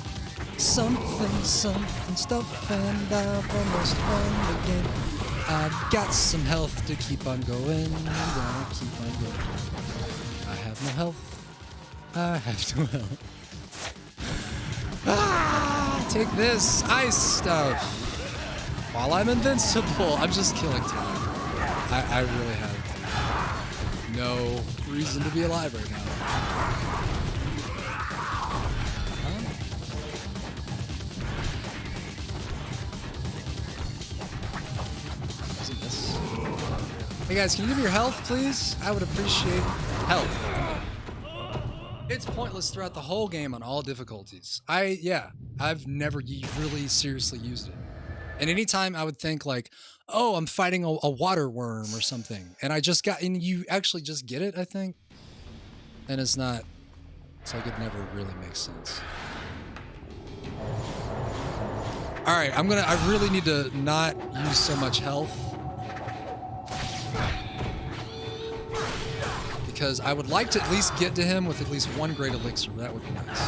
something, stuff, and I've almost won the game. I've got some health to keep on going, and I keep on going. I have no health. I have no health. Ah, take this ice stuff. While I'm invincible, I'm just killing time. I really have no reason to be alive right now. Hey guys, can you give me your health, please? I would appreciate health. It's pointless throughout the whole game on all difficulties. I've never really seriously used it. And anytime I would think like, oh, I'm fighting a water worm or something, and you actually just get it, I think. And it's like it never really makes sense. All right, I really need to not use so much health. Because I would like to at least get to him with at least one great elixir. That would be nice.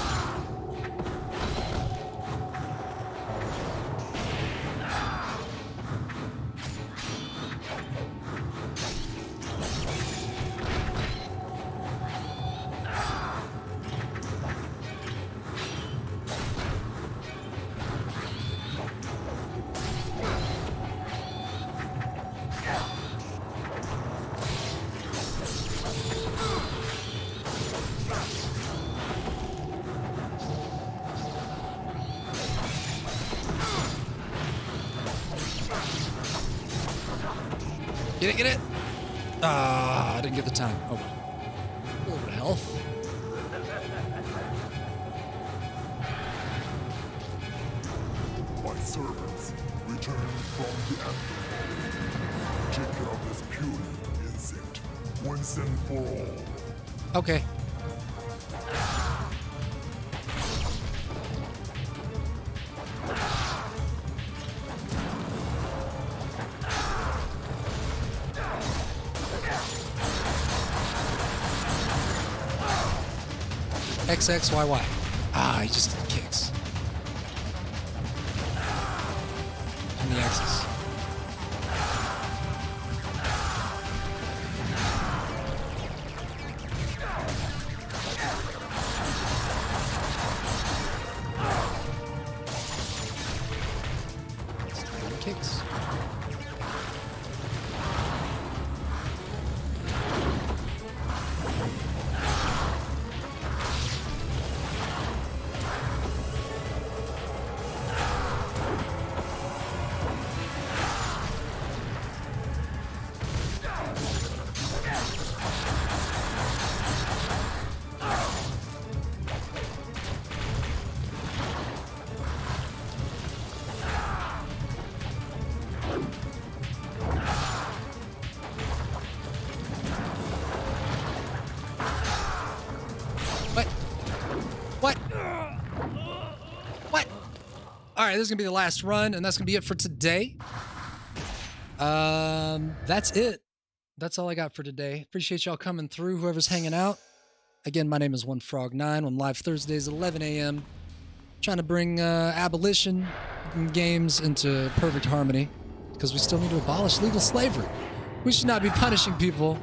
Get it? Ah, I didn't get the time. Oh, a little bit of health. My servants return from the Africa. Take out this puny insect once and for all. Okay. XXYY. Ah, he just kicks. And the X's. And the kicks. All right, this is gonna be the last run, and that's gonna be it for today. That's it. That's all I got for today. Appreciate y'all coming through, whoever's hanging out. Again, my name is OneFrog9. I'm live Thursdays, 11 a.m. Trying to bring abolition games into perfect harmony, because we still need to abolish legal slavery. We should not be punishing people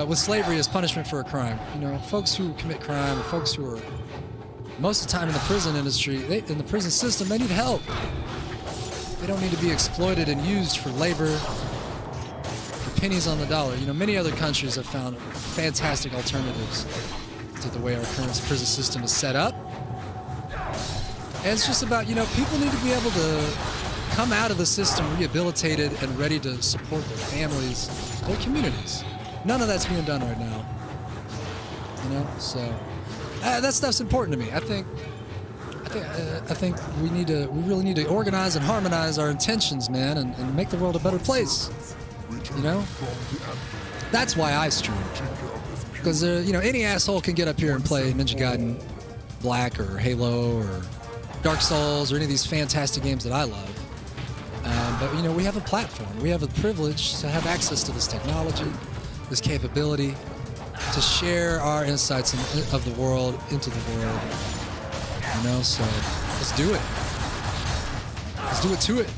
with slavery as punishment for a crime. You know, folks who commit crime, or folks who are most of the time in the prison industry, in the prison system, they need help. They don't need to be exploited and used for labor, for pennies on the dollar. You know, many other countries have found fantastic alternatives to the way our current prison system is set up. And it's just about, you know, people need to be able to come out of the system rehabilitated and ready to support their families, their communities. None of that's being done right now. You know, so that stuff's important to me. I think we really need to organize and harmonize our intentions, man, and make the world a better place. You know, that's why I stream, because you know, any asshole can get up here and play Ninja Gaiden Black or Halo or Dark Souls or any of these fantastic games that I love. But you know, we have a platform, we have a privilege to have access to this technology, this capability to share our insights of the world into the world. You know, so let's do it. Let's do it to it.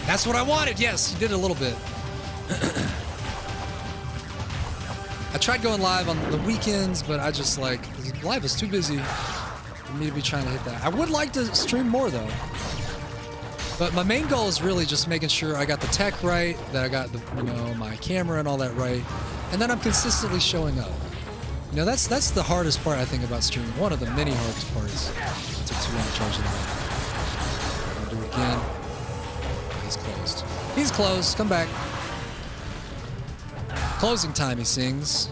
That's what I wanted. Yes, you did it a little bit. I tried going live on the weekends, but I just life is too busy for me to be trying to hit that. I would like to stream more though. But my main goal is really just making sure I got the tech right, that I got the, you know, my camera and all that right, and then I'm consistently showing up. You know, that's the hardest part, I think, about streaming. One of the many hardest parts. It took too long to charge it up. I'll do it again. He's closed. He's closed. Come back. Closing time, he sings.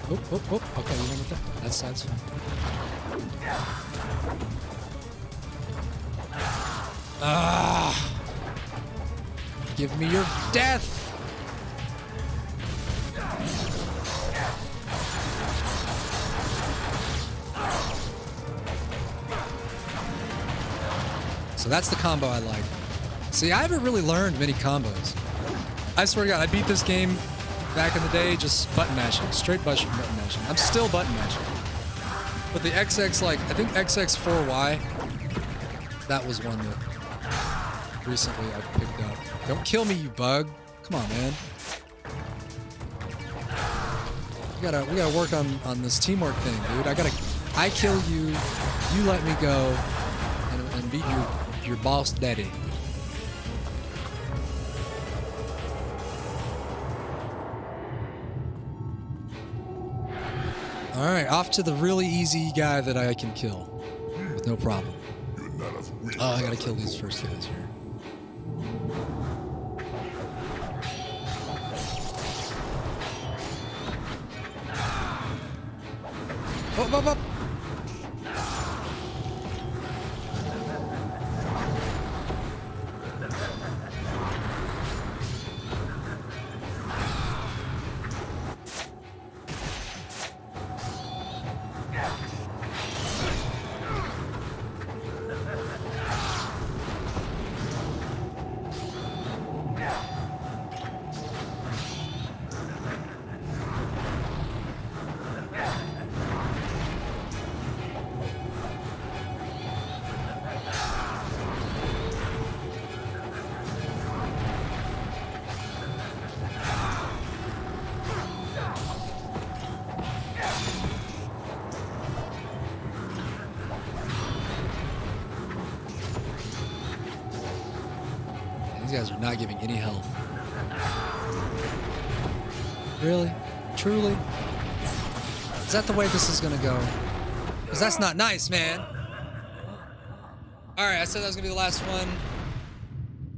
Oh, oh, oh. Okay, you went with that. That side's fine. Ah! Give me your death! So that's the combo I like. See, I haven't really learned many combos. I swear to God, I beat this game back in the day just button mashing, straight button mashing. I'm still button mashing. But the XX, I think XX4Y, that was one that recently I picked up. Don't kill me, you bug. Come on, man. We gotta work on this teamwork thing, dude. I kill you, you let me go, and beat your boss daddy. All right, off to the really easy guy that I can kill with no problem. Oh, I gotta kill these first guys here. Up, up, up. These guys are not giving any health. Really? Truly? Is that the way this is gonna go? Because that's not nice, man. Alright, I said that was gonna be the last one.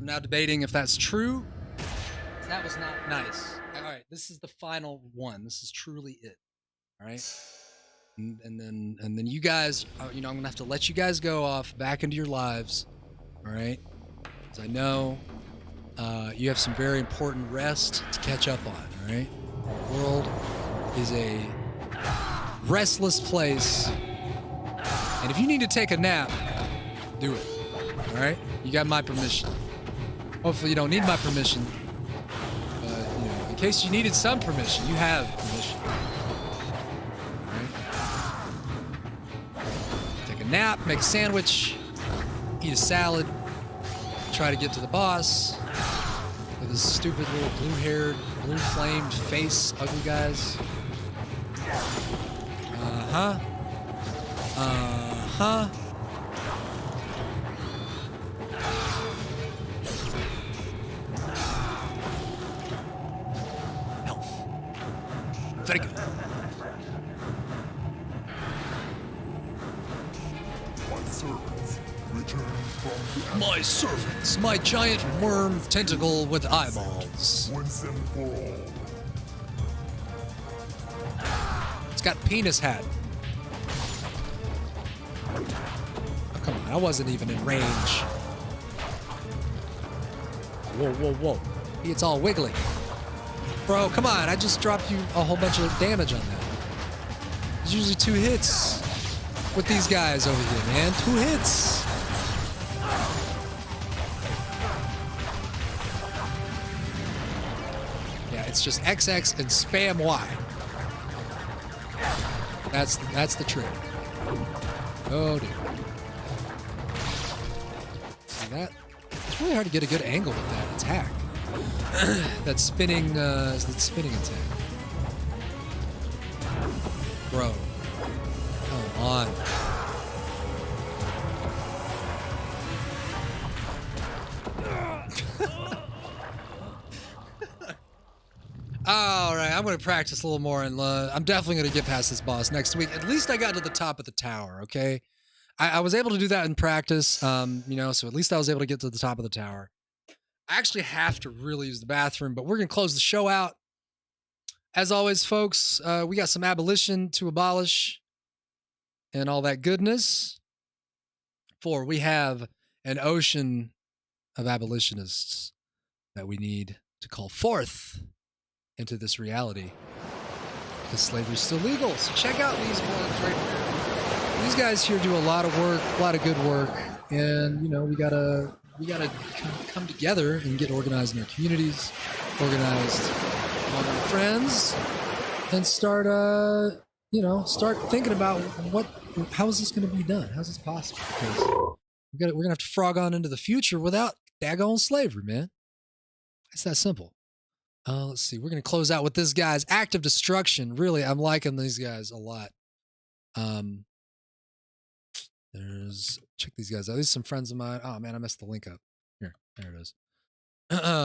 I'm now debating if that's true. That was not nice. Alright, this is the final one. This is truly it. Alright? And then you guys, you know, I'm gonna have to let you guys go off back into your lives. Alright? Because I know you have some very important rest to catch up on, alright? The world is a restless place. And if you need to take a nap, do it. Alright? You got my permission. Hopefully you don't need my permission. But, you know, in case you needed some permission, you have permission. Alright? Take a nap, make a sandwich, eat a salad, try to get to the boss with his stupid little blue-haired, blue-flamed face, ugly guys. Uh-huh. Uh-huh. My servants, my giant worm tentacle with eyeballs. Once and for all. It's got penis hat. Oh, come on, I wasn't even in range. Whoa, whoa, whoa. It's all wiggly. Bro, come on, I just dropped you a whole bunch of damage on that. There's usually 2 hits with these guys over here, man. 2 hits. Yeah, it's just XX and spam Y. That's the trick. Oh, dude. See that? It's really hard to get a good angle with that attack. that spinning attack. Bro. Come on. All right, I'm going to practice a little more, and I'm definitely going to get past this boss next week. At least I got to the top of the tower, okay? I was able to do that in practice, you know, so at least I was able to get to the top of the tower. I actually have to really use the bathroom, but we're going to close the show out. As always, folks, we got some abolition to abolish and all that goodness. For we have an ocean of abolitionists that we need to call forth into this reality, because slavery's still legal. So check out these works right here. These guys here do a lot of work, a lot of good work, and you know we gotta come together and get organized in our communities, organized among our friends, and start start thinking about how is this going to be done? How's this possible? Because we're gonna have to frog on into the future without daggone slavery, man. It's that simple. Let's see. We're going to close out with this guy's Active Destruction. Really, I'm liking these guys a lot. Check these guys out. These are some friends of mine. Oh, man, I messed the link up. Here, there it is.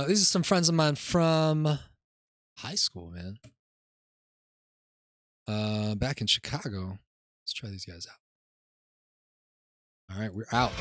These are some friends of mine from high school, man. Back in Chicago. Let's try these guys out. All right, we're out.